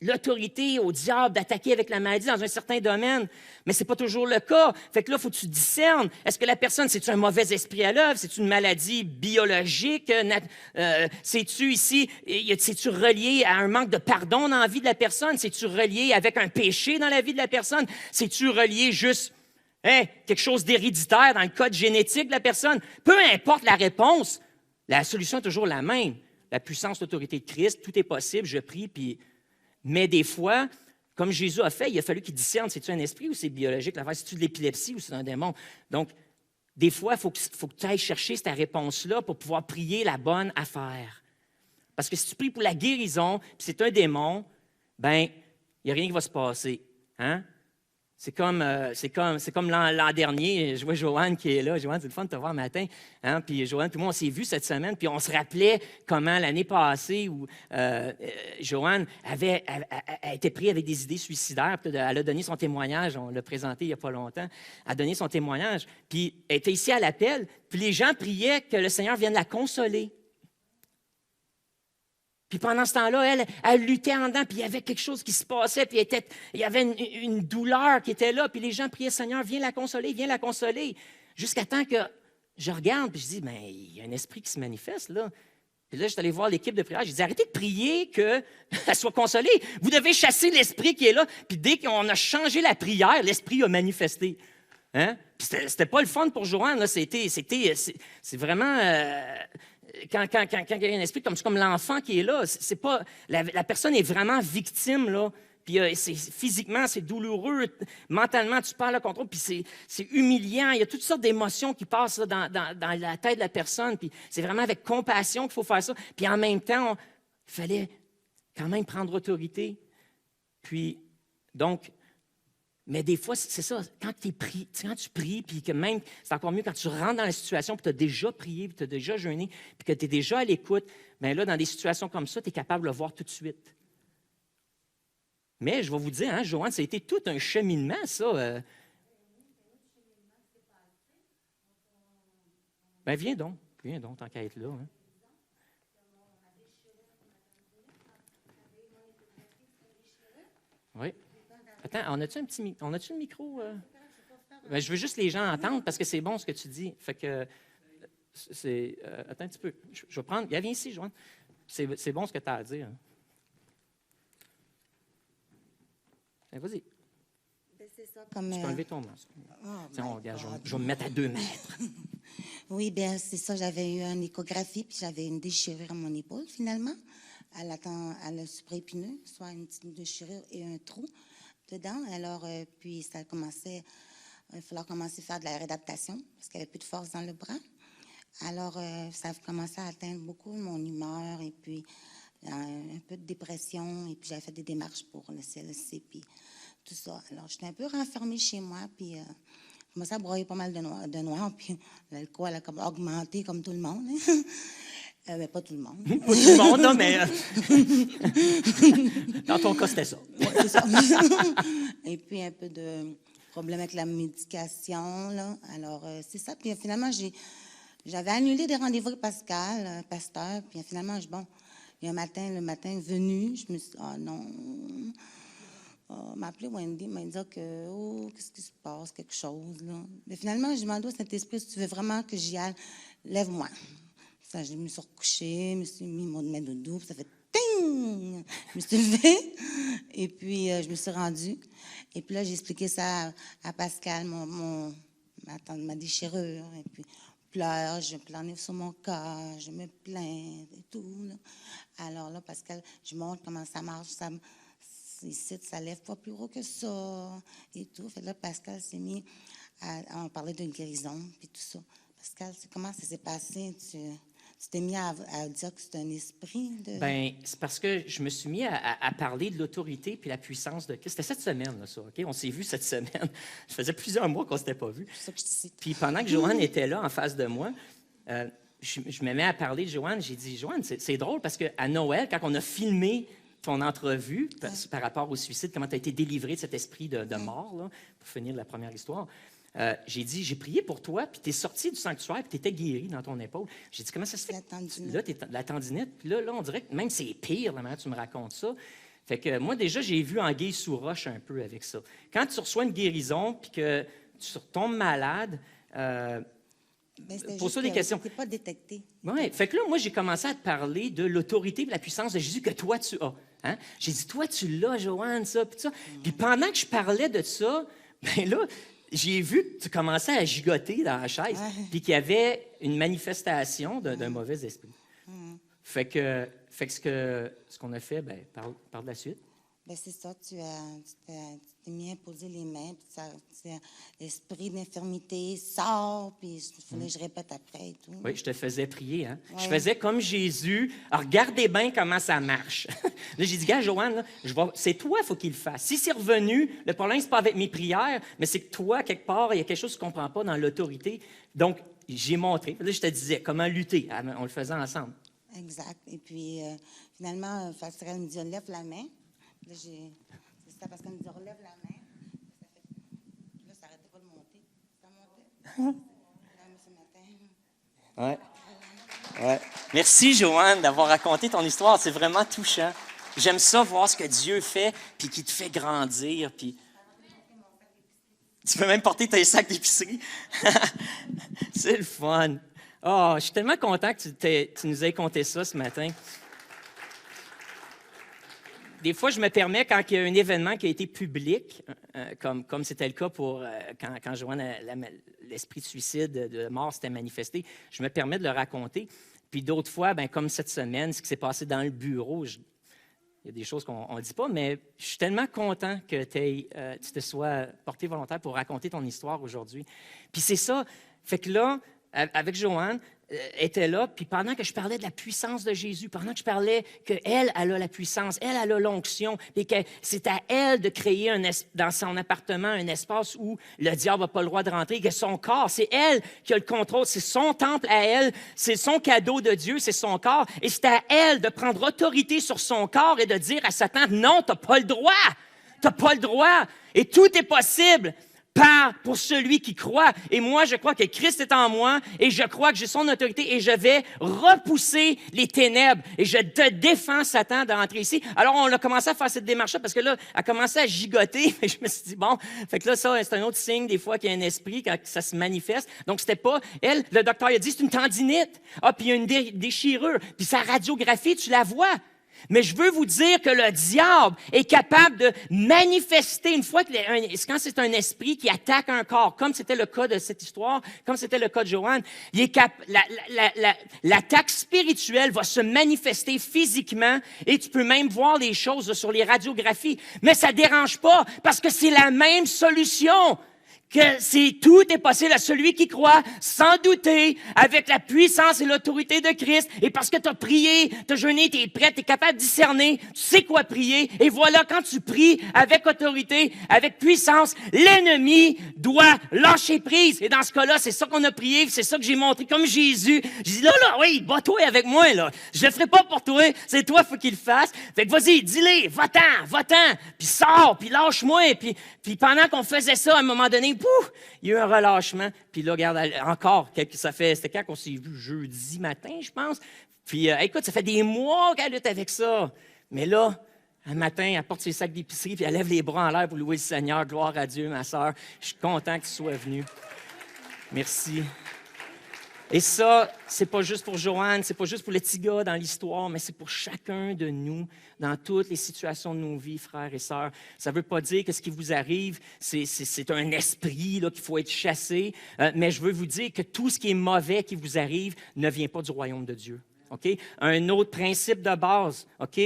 l'autorité au diable d'attaquer avec la maladie dans un certain domaine. Mais ce n'est pas toujours le cas. Fait que là, il faut que tu discernes. Est-ce que la personne, c'est-tu un mauvais esprit à l'œuvre? C'est-tu une maladie biologique? C'est-tu ici, c'est-tu relié à un manque de pardon dans la vie de la personne? C'est-tu relié avec un péché dans la vie de la personne? C'est-tu relié juste quelque chose d'héréditaire dans le code génétique de la personne? Peu importe la réponse, la solution est toujours la même. La puissance, l'autorité de Christ, tout est possible, je prie, puis... Mais des fois, comme Jésus a fait, il a fallu qu'il discerne, c'est-tu un esprit ou c'est biologique? C'est-tu de l'épilepsie ou c'est un démon? Donc, des fois, il faut que tu ailles chercher cette réponse-là pour pouvoir prier la bonne affaire. Parce que si tu pries pour la guérison, puis c'est un démon, bien, il n'y a rien qui va se passer. Hein? C'est comme l'an dernier, je vois Joanne qui est là. Joanne, c'est le fun de te voir le matin. Hein? Puis Joanne, tout le monde, on s'est vus cette semaine, puis on se rappelait comment l'année passée où Joanne avait été prise avec des idées suicidaires. Puis elle a donné son témoignage, on l'a présenté il n'y a pas longtemps. Elle a donné son témoignage, puis elle était ici à l'appel, puis les gens priaient que le Seigneur vienne la consoler. Puis pendant ce temps-là, elle luttait en dedans, puis il y avait quelque chose qui se passait, puis il y avait une douleur qui était là, puis les gens priaient, Seigneur, viens la consoler, jusqu'à temps que je regarde, puis je dis, mais il y a un esprit qui se manifeste, là. Puis là, je suis allé voir l'équipe de prière, j'ai dit, arrêtez de prier qu'elle soit consolée. Vous devez chasser l'esprit qui est là, puis dès qu'on a changé la prière, l'esprit a manifesté. Hein? Puis c'était pas le fun pour Joanne, là, c'est vraiment... Quand il y a un esprit comme l'enfant qui est là, c'est pas la personne est vraiment victime, là. Puis physiquement, c'est douloureux. Mentalement, tu perds le contrôle. Puis c'est humiliant. Il y a toutes sortes d'émotions qui passent là, dans la tête de la personne. Puis c'est vraiment avec compassion qu'il faut faire ça. Puis en même temps, il fallait quand même prendre autorité. Puis, donc, Mais des fois, c'est ça, quand tu pries, puis que même, c'est encore mieux quand tu rentres dans la situation, puis tu as déjà prié, puis tu as déjà jeûné, puis que tu es déjà à l'écoute, bien là, dans des situations comme ça, tu es capable de le voir tout de suite. Mais je vais vous dire, hein, Joanne, ça a été tout un cheminement, ça. Bien, viens donc, tant qu'à être là. Hein. Oui. Attends, on a-tu le micro? Ben, je veux juste les gens entendre parce que c'est bon ce que tu dis. Fait que attends un petit peu. Je vais prendre. Viens ici, Joanne. C'est bon ce que tu as à dire. Ben, vas-y. Ben, c'est ça, comme, Tu peux enlever ton masque. Oh, Regarde, je vais me mettre à 2 mètres. Oui, bien, c'est ça. J'avais eu une échographie, puis j'avais une déchirure à mon épaule, finalement, à le supraépineux, soit une petite déchirure et un trou dedans. Alors, puis, ça a commencé, il va falloir commencer à faire de la réadaptation, parce qu'il n'y avait plus de force dans le bras. Alors, ça a commencé à atteindre beaucoup mon humeur, et puis un peu de dépression, et puis j'avais fait des démarches pour le CLSC, puis tout ça. Alors, j'étais un peu renfermée chez moi, puis je commençais à broyer pas mal de noir, puis l'alcool a comme augmenté comme tout le monde. Hein. Mais pas tout le monde. Pas tout le monde, non, mais dans ton cas, c'était ça. Ouais, c'est ça. Et puis, un peu de problème avec la médication, là. Alors, c'est ça. Puis, finalement, j'avais annulé des rendez-vous avec Pascal, pasteur. Puis, finalement, il y a le matin venu, je me suis dit, ah non. M'a appelé Wendy, m'a dit que, qu'est-ce qui se passe, quelque chose, là. Mais finalement, je demandé au Saint-Esprit, si tu veux vraiment que j'y aille, lève-moi. Ça, je me suis recouchée, je me suis mis mon main doudou, puis ça fait ting! Je me suis levée, et puis je me suis rendue. Et puis là, j'ai expliqué ça à Pascal, ma déchirure, et puis je pleure sur mon corps, je me plains et tout, là. Alors là, Pascal, je montre comment ça marche, ici, ça lève pas plus haut que ça, et tout. Fait là, Pascal s'est mis à parler d'une guérison, puis tout ça. Pascal, comment ça s'est passé? Tu t'es mis à dire que c'est un esprit de... Bien, c'est parce que je me suis mis à parler de l'autorité puis la puissance de Christ. C'était cette semaine, là, ça, OK? On s'est vu cette semaine. Ça faisait plusieurs mois qu'on ne s'était pas vus. C'est ça que je te cite. Puis pendant que Joanne était là, en face de moi, je me mets à parler de Joanne. J'ai dit, Joanne, c'est drôle parce qu'à Noël, quand on a filmé ton entrevue par rapport au suicide, comment tu as été délivré de cet esprit de mort, là, pour finir la première histoire, j'ai dit, j'ai prié pour toi, puis tu es sorti du sanctuaire, puis tu étais guéri dans ton épaule. J'ai dit, comment ça se fait? Là, la tendinite. Puis là, on dirait que même c'est pire, la manière dont tu me racontes ça. Fait que moi, déjà, j'ai vu anguille sous roche un peu avec ça. Quand tu reçois une guérison, puis que tu retombes malade, pose-toi des questions. Tu n'es pas détecté. Oui. Fait que là, moi, j'ai commencé à te parler de l'autorité et de la puissance de Jésus que toi, tu as. Hein? J'ai dit, toi, tu l'as, Joanne, ça, puis ça. Puis pendant que je parlais de ça, bien là, j'ai vu que tu commençais à gigoter dans la chaise, puis qu'il y avait une manifestation d'un mauvais esprit. Fait que ce qu'on a fait, bien, par de la suite. Bien, c'est ça, tu t'es mis à poser les mains, puis l'esprit d'infirmité sort, puis il fallait que je répète après et tout. Oui, je te faisais prier. Hein? Ouais. Je faisais comme Jésus. Alors, regardez bien comment ça marche. Là, j'ai dit, gars, Joanne, là, c'est toi, il faut qu'il le fasse. Si c'est revenu, le problème, c'est pas avec mes prières, mais c'est que toi, quelque part, il y a quelque chose que tu ne comprends pas dans l'autorité. Donc, j'ai montré. Là, je te disais comment lutter. On le faisait ensemble. Exact. Et puis, finalement, Pascal me dit, lève la main. Là, c'est ça, parce qu'elle me dit, relève la main. Là, ça n'arrêtait pas de monter. Ça montait. Là, ce matin. Ouais. Merci, Joanne, d'avoir raconté ton histoire. C'est vraiment touchant. J'aime ça, voir ce que Dieu fait, puis qui te fait grandir. Puis... Tu peux même porter tes sacs d'épicerie. C'est le fun. Oh, je suis tellement content que tu nous aies conté ça ce matin. Des fois, je me permets, quand il y a un événement qui a été public, comme c'était le cas pour quand Joanne, l'esprit de suicide, de mort s'était manifesté, je me permets de le raconter. Puis d'autres fois, bien, comme cette semaine, ce qui s'est passé dans le bureau, il y a des choses qu'on ne dit pas, mais je suis tellement content que tu te sois porté volontaire pour raconter ton histoire aujourd'hui. Puis c'est ça. Fait que là, avec Joanne, était là, puis pendant que je parlais de la puissance de Jésus, pendant que je parlais qu'elle, elle a la puissance, elle a l'onction, et que c'est à elle de créer dans son appartement un espace où le diable n'a pas le droit de rentrer, que son corps, c'est elle qui a le contrôle, c'est son temple à elle, c'est son cadeau de Dieu, c'est son corps, et c'est à elle de prendre autorité sur son corps et de dire à Satan, non, tu n'as pas le droit, tu n'as pas le droit, et tout est possible. Pour celui qui croit. Et moi, je crois que Christ est en moi et je crois que j'ai son autorité et je vais repousser les ténèbres. Et je te défends, Satan, d'entrer ici. Alors, on a commencé à faire cette démarche-là parce que là, elle a commencé à gigoter. Et je me suis dit, bon, fait que là, ça, c'est un autre signe des fois qu'il y a un esprit quand ça se manifeste. Donc, c'était pas elle. Le docteur il a dit, c'est une tendinite. Ah, puis il y a une déchirure. Puis sa radiographie, tu la vois. Mais je veux vous dire que le diable est capable de manifester une fois quand c'est un esprit qui attaque un corps, comme c'était le cas de cette histoire, comme c'était le cas de Joanne, l'attaque spirituelle va se manifester physiquement et tu peux même voir les choses sur les radiographies. Mais ça dérange pas parce que c'est la même solution. Tout est possible à celui qui croit, sans douter, avec la puissance et l'autorité de Christ. Et parce que tu as prié, tu as jeûné, tu es prêt, tu es capable de discerner, tu sais quoi prier. Et voilà, quand tu pries avec autorité, avec puissance, l'ennemi doit lâcher prise. Et dans ce cas-là, c'est ça qu'on a prié, c'est ça que j'ai montré comme Jésus. J'ai dit, là, oui, bats-toi avec moi, là. Je le ferai pas pour toi, c'est toi, faut qu'il le fasse. Fait que vas-y, dis-le, va-t'en, puis sors, puis lâche-moi. Puis pendant qu'on faisait ça, à un moment donné, pouf, il y a eu un relâchement. Puis là, regarde, encore, c'était quand qu'on s'est vu? Jeudi matin, je pense. Puis écoute, ça fait des mois qu'elle lutte avec ça. Mais là, un matin, elle porte ses sacs d'épicerie, puis elle lève les bras en l'air pour louer le Seigneur. Gloire à Dieu, ma sœur. Je suis content que tu sois venue. Merci. Et ça, c'est pas juste pour Joanne, c'est pas juste pour le petit gars dans l'histoire, mais c'est pour chacun de nous, dans toutes les situations de nos vies, frères et sœurs. Ça ne veut pas dire que ce qui vous arrive, c'est un esprit là, qu'il faut être chassé, mais je veux vous dire que tout ce qui est mauvais qui vous arrive ne vient pas du royaume de Dieu. Okay? Un autre principe de base, OK?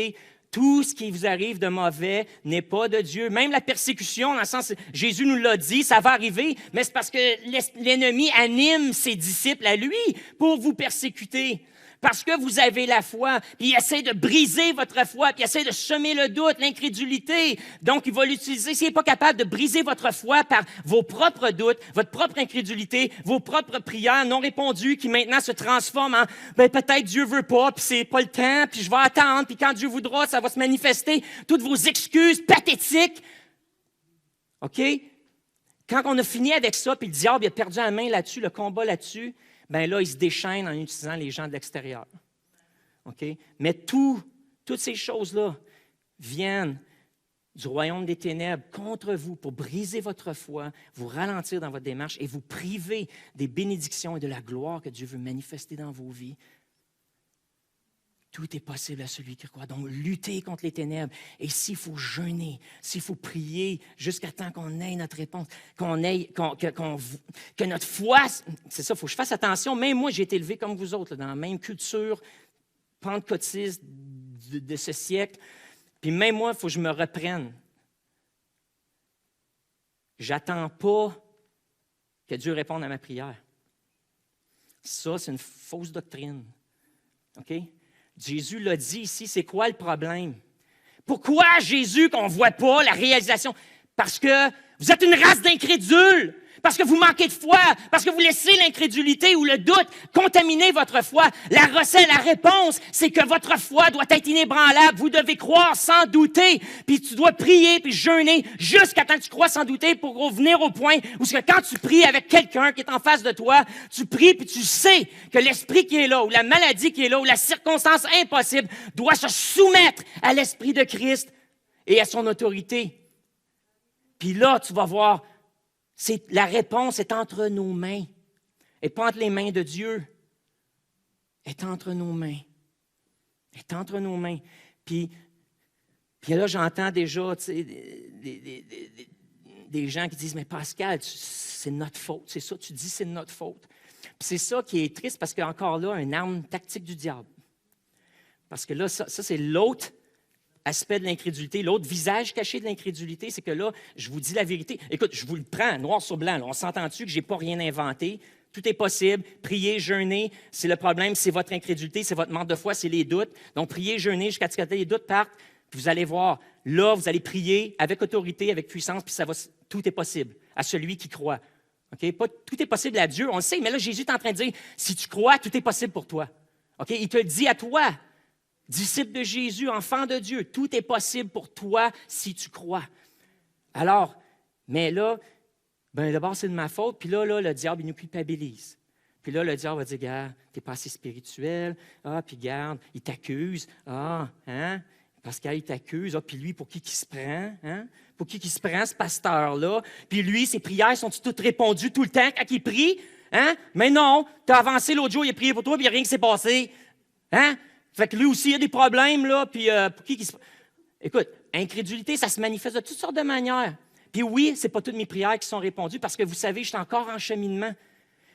Tout ce qui vous arrive de mauvais n'est pas de Dieu. Même la persécution, dans le sens, Jésus nous l'a dit, ça va arriver, mais c'est parce que l'ennemi anime ses disciples à lui pour vous persécuter. Parce que vous avez la foi, puis il essaie de briser votre foi, puis il essaie de semer le doute, l'incrédulité. Donc, il va l'utiliser. S'il n'est pas capable de briser votre foi par vos propres doutes, votre propre incrédulité, vos propres prières non répondues qui maintenant se transforment en « peut-être Dieu veut pas, puis c'est pas le temps, puis je vais attendre, puis quand Dieu voudra, ça va se manifester. » Toutes vos excuses pathétiques. OK? Quand on a fini avec ça, puis le diable il a perdu la main là-dessus, le combat là-dessus, bien là, il se déchaîne en utilisant les gens de l'extérieur. OK? Mais toutes ces choses-là viennent du royaume des ténèbres contre vous pour briser votre foi, vous ralentir dans votre démarche et vous priver des bénédictions et de la gloire que Dieu veut manifester dans vos vies. Tout est possible à celui qui croit. Donc, luttez contre les ténèbres. Et s'il faut jeûner, s'il faut prier jusqu'à temps qu'on ait notre réponse, que notre foi, c'est ça, il faut que je fasse attention. Même moi, j'ai été élevé comme vous autres, là, dans la même culture pentecôtiste de ce siècle. Puis même moi, il faut que je me reprenne. J'attends pas que Dieu réponde à ma prière. Ça, c'est une fausse doctrine. OK? Jésus l'a dit ici, c'est quoi le problème? Pourquoi, Jésus, qu'on ne voit pas la réalisation? Parce que vous êtes une race d'incrédules, parce que vous manquez de foi, parce que vous laissez l'incrédulité ou le doute contaminer votre foi. La recette, la réponse, c'est que votre foi doit être inébranlable. Vous devez croire sans douter, puis tu dois prier puis jeûner jusqu'à temps que tu crois sans douter pour revenir au point où c'est que quand tu pries avec quelqu'un qui est en face de toi, tu pries puis tu sais que l'esprit qui est là, ou la maladie qui est là, ou la circonstance impossible doit se soumettre à l'esprit de Christ et à son autorité. Puis là, tu vas voir, la réponse est entre nos mains, et pas entre les mains de Dieu. Est entre nos mains. Est entre nos mains. Puis là, j'entends déjà des gens qui disent « Mais Pascal, c'est notre faute. » C'est ça, tu dis « C'est notre faute. » Puis c'est ça qui est triste parce qu'encore là, une arme tactique du diable. Parce que là, ça c'est l'autre aspect de l'incrédulité. L'autre visage caché de l'incrédulité, c'est que là, je vous dis la vérité. Écoute, je vous le prends, noir sur blanc. Là. On s'entend-tu que je n'ai pas rien inventé? Tout est possible. Priez, jeûnez. C'est le problème, c'est votre incrédulité, c'est votre manque de foi, c'est les doutes. Donc, priez, jeûnez jusqu'à ce que les doutes partent. Puis vous allez voir, là, vous allez prier avec autorité, avec puissance, puis tout est possible à celui qui croit. Okay? Pas tout est possible à Dieu, on le sait, mais là, Jésus est en train de dire, si tu crois, tout est possible pour toi. Okay? Il te dit à toi, disciple de Jésus, enfant de Dieu, tout est possible pour toi si tu crois. Alors, mais là, d'abord, c'est de ma faute, puis là, le diable, il nous culpabilise. Puis là, le diable va dire, regarde, tu n'es pas assez spirituel, puis garde, il t'accuse, Pascal, il t'accuse, puis lui, pour qui il se prend, Pour qui il se prend, ce pasteur-là? Puis lui, ses prières sont-ils toutes répondues tout le temps quand il prie? Mais non, tu as avancé l'autre jour, il a prié pour toi, puis il n'y a rien qui s'est passé. Fait que lui aussi, il a des problèmes, là, puis pour qui il se... Écoute, incrédulité, ça se manifeste de toutes sortes de manières. Puis oui, ce n'est pas toutes mes prières qui sont répondues, parce que vous savez, je suis encore en cheminement.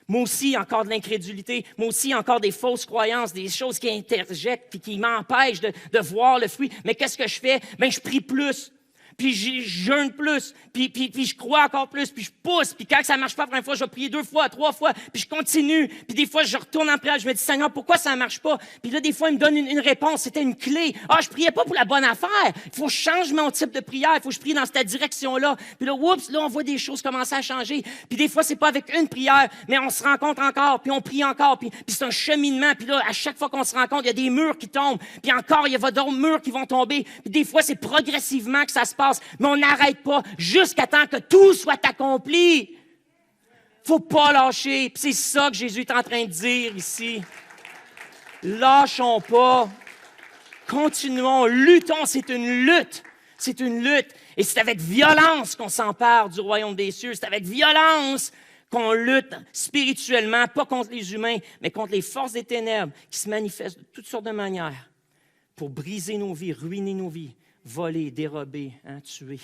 Moi aussi, il y a encore de l'incrédulité. Moi aussi, il y a encore des fausses croyances, des choses qui interjectent et qui m'empêchent de voir le fruit. Mais qu'est-ce que je fais? Je prie plus. Puis je jeûne plus, puis je crois encore plus, puis je pousse, puis quand ça ne marche pas la première fois, je vais prier 2 fois, 3 fois, puis je continue, puis des fois, je retourne en prière, je me dis, Seigneur, pourquoi ça ne marche pas? Puis là, des fois, il me donne une réponse, c'était une clé. Je ne priais pas pour la bonne affaire, il faut que je change mon type de prière, il faut que je prie dans cette direction-là. Puis là, là, on voit des choses commencer à changer. Puis des fois, c'est pas avec une prière, mais on se rencontre encore, puis on prie encore, puis c'est un cheminement, puis là, à chaque fois qu'on se rencontre, il y a des murs qui tombent, puis encore, il y a d'autres murs qui vont tomber, puis des fois, c'est progressivement que ça se passe. Mais on n'arrête pas jusqu'à temps que tout soit accompli. Faut pas lâcher. Puis c'est ça que Jésus est en train de dire ici. Lâchons pas. Continuons, luttons. C'est une lutte. C'est une lutte. Et c'est avec violence qu'on s'empare du royaume des cieux. C'est avec violence qu'on lutte spirituellement, pas contre les humains, mais contre les forces des ténèbres qui se manifestent de toutes sortes de manières pour briser nos vies, ruiner nos vies. Voler, dérober, tuer,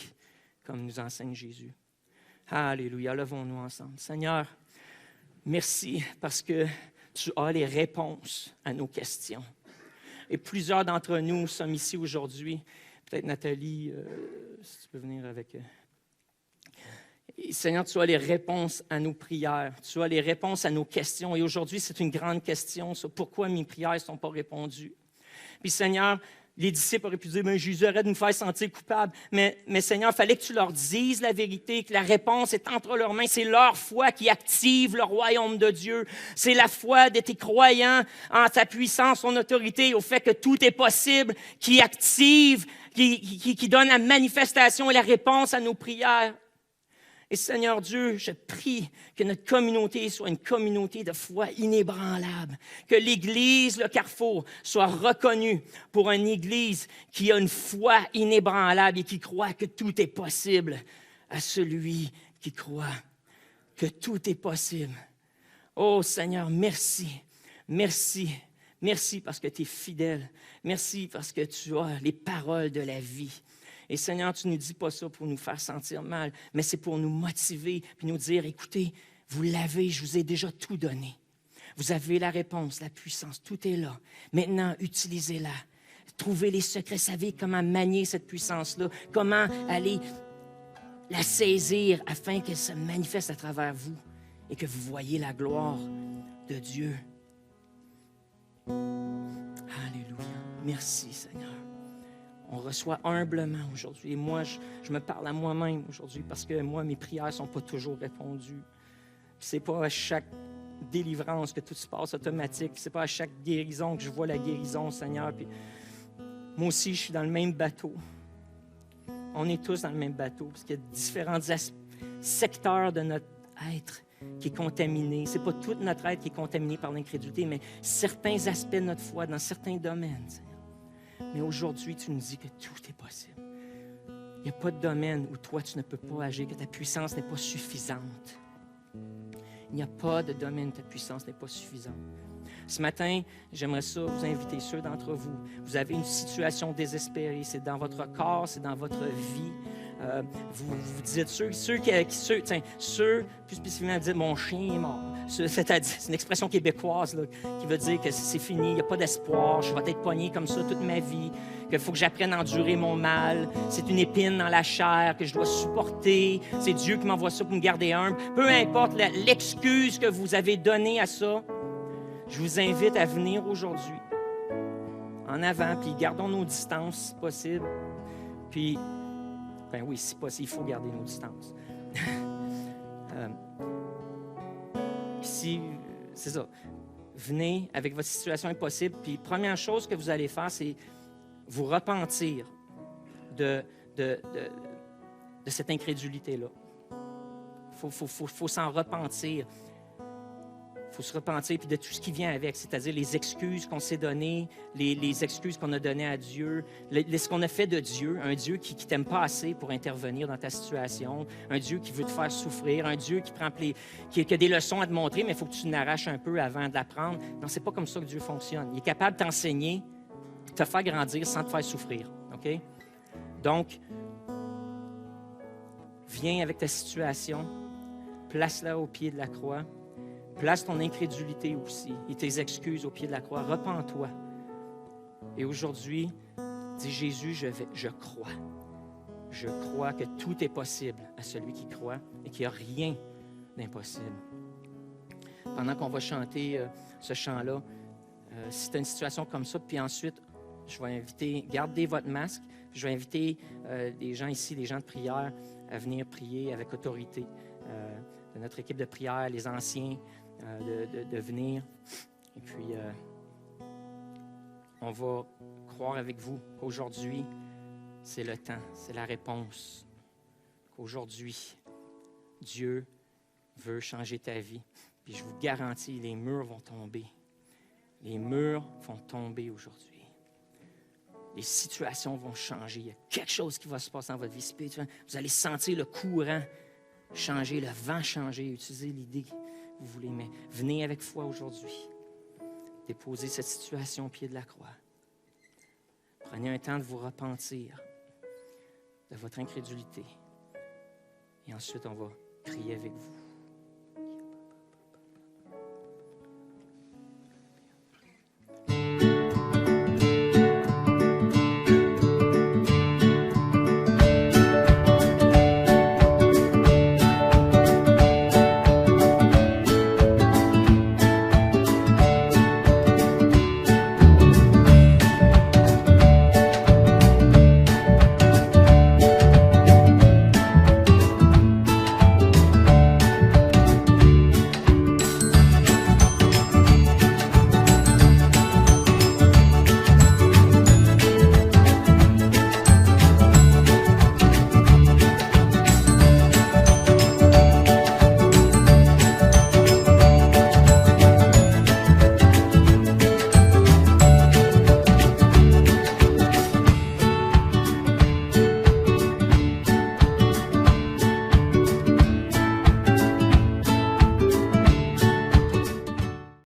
comme nous enseigne Jésus. Alléluia, levons-nous ensemble. Seigneur, merci parce que tu as les réponses à nos questions. Et plusieurs d'entre nous sommes ici aujourd'hui. Peut-être Nathalie, si tu peux venir avec... Seigneur, tu as les réponses à nos prières. Tu as les réponses à nos questions. Et aujourd'hui, c'est une grande question sur pourquoi mes prières ne sont pas répondues. Puis Seigneur, les disciples auraient pu dire, Jésus, arrête de nous faire sentir coupables. Mais Seigneur, il fallait que tu leur dises la vérité, que la réponse est entre leurs mains. C'est leur foi qui active le royaume de Dieu. C'est la foi de tes croyants en ta puissance, ton autorité, au fait que tout est possible, qui active, qui donne la manifestation et la réponse à nos prières. Et Seigneur Dieu, je prie que notre communauté soit une communauté de foi inébranlable, que l'Église, le Carrefour, soit reconnue pour une Église qui a une foi inébranlable et qui croit que tout est possible à celui qui croit, que tout est possible. Oh Seigneur, merci, merci, merci parce que tu es fidèle, merci parce que tu as les paroles de la vie. Et Seigneur, tu ne nous dis pas ça pour nous faire sentir mal, mais c'est pour nous motiver puis nous dire, écoutez, vous l'avez, je vous ai déjà tout donné. Vous avez la réponse, la puissance, tout est là. Maintenant, utilisez-la. Trouvez les secrets, savez comment manier cette puissance-là, comment aller la saisir afin qu'elle se manifeste à travers vous et que vous voyez la gloire de Dieu. Alléluia. Merci, Seigneur. On reçoit humblement aujourd'hui. Et moi, je me parle à moi-même aujourd'hui parce que moi, mes prières ne sont pas toujours répondues. Ce n'est pas à chaque délivrance que tout se passe automatique. Ce n'est pas à chaque guérison que je vois la guérison, Seigneur. Puis, moi aussi, je suis dans le même bateau. On est tous dans le même bateau parce qu'il y a différents secteurs de notre être qui est contaminé. Ce n'est pas tout notre être qui est contaminé par l'incrédulité, mais certains aspects de notre foi dans certains domaines, Seigneur. Mais aujourd'hui, tu nous dis que tout est possible. Il n'y a pas de domaine où toi, tu ne peux pas agir, que ta puissance n'est pas suffisante. Il n'y a pas de domaine où ta puissance n'est pas suffisante. Ce matin, j'aimerais ça vous inviter, ceux d'entre vous, vous avez une situation désespérée, c'est dans votre corps, c'est dans votre vie. Vous dites, ceux plus spécifiquement, dites, mon chien est mort. c'est une expression québécoise là, qui veut dire que c'est fini, il n'y a pas d'espoir, je vais être pogné comme ça toute ma vie, qu'il faut que j'apprenne à endurer mon mal, c'est une épine dans la chair que je dois supporter, c'est Dieu qui m'envoie ça pour me garder humble. Peu importe l'excuse que vous avez donnée à ça, je vous invite à venir aujourd'hui en avant, puis gardons nos distances si possible. Puis, ben oui, si possible, il faut garder nos distances. Si, c'est ça, venez avec votre situation impossible, puis première chose que vous allez faire, c'est vous repentir de cette incrédulité-là. Faut s'en repentir. Il faut se repentir puis de tout ce qui vient avec, c'est-à-dire les excuses qu'on s'est données, les excuses qu'on a données à Dieu, ce qu'on a fait de Dieu, un Dieu qui ne t'aime pas assez pour intervenir dans ta situation, un Dieu qui veut te faire souffrir, un Dieu qui a des leçons à te montrer, mais il faut que tu n'arraches un peu avant de l'apprendre. Non, c'est pas comme ça que Dieu fonctionne. Il est capable de t'enseigner, de te faire grandir sans te faire souffrir. OK? Donc, viens avec ta situation, place-la au pied de la croix. Place ton incrédulité aussi et tes excuses au pied de la croix. Repens-toi. Et aujourd'hui, dis Jésus, je crois. Je crois que tout est possible à celui qui croit et qu'il n'y a rien d'impossible. Pendant qu'on va chanter ce chant-là, si tu as une situation comme ça, puis ensuite, je vais inviter, gardez votre masque, je vais inviter des gens ici, des gens de prière, à venir prier avec autorité. De notre équipe de prière, les anciens, de venir. Et puis, on va croire avec vous qu'aujourd'hui, c'est le temps, c'est la réponse. Qu'aujourd'hui, Dieu veut changer ta vie. Puis je vous garantis, les murs vont tomber. Les murs vont tomber aujourd'hui. Les situations vont changer. Il y a quelque chose qui va se passer dans votre vie spirituelle. Vous allez sentir le courant changer, le vent changer. Utilisez l'idée que vous voulez, mais venez avec foi aujourd'hui. Déposez cette situation au pied de la croix. Prenez un temps de vous repentir de votre incrédulité. Et ensuite, on va prier avec vous.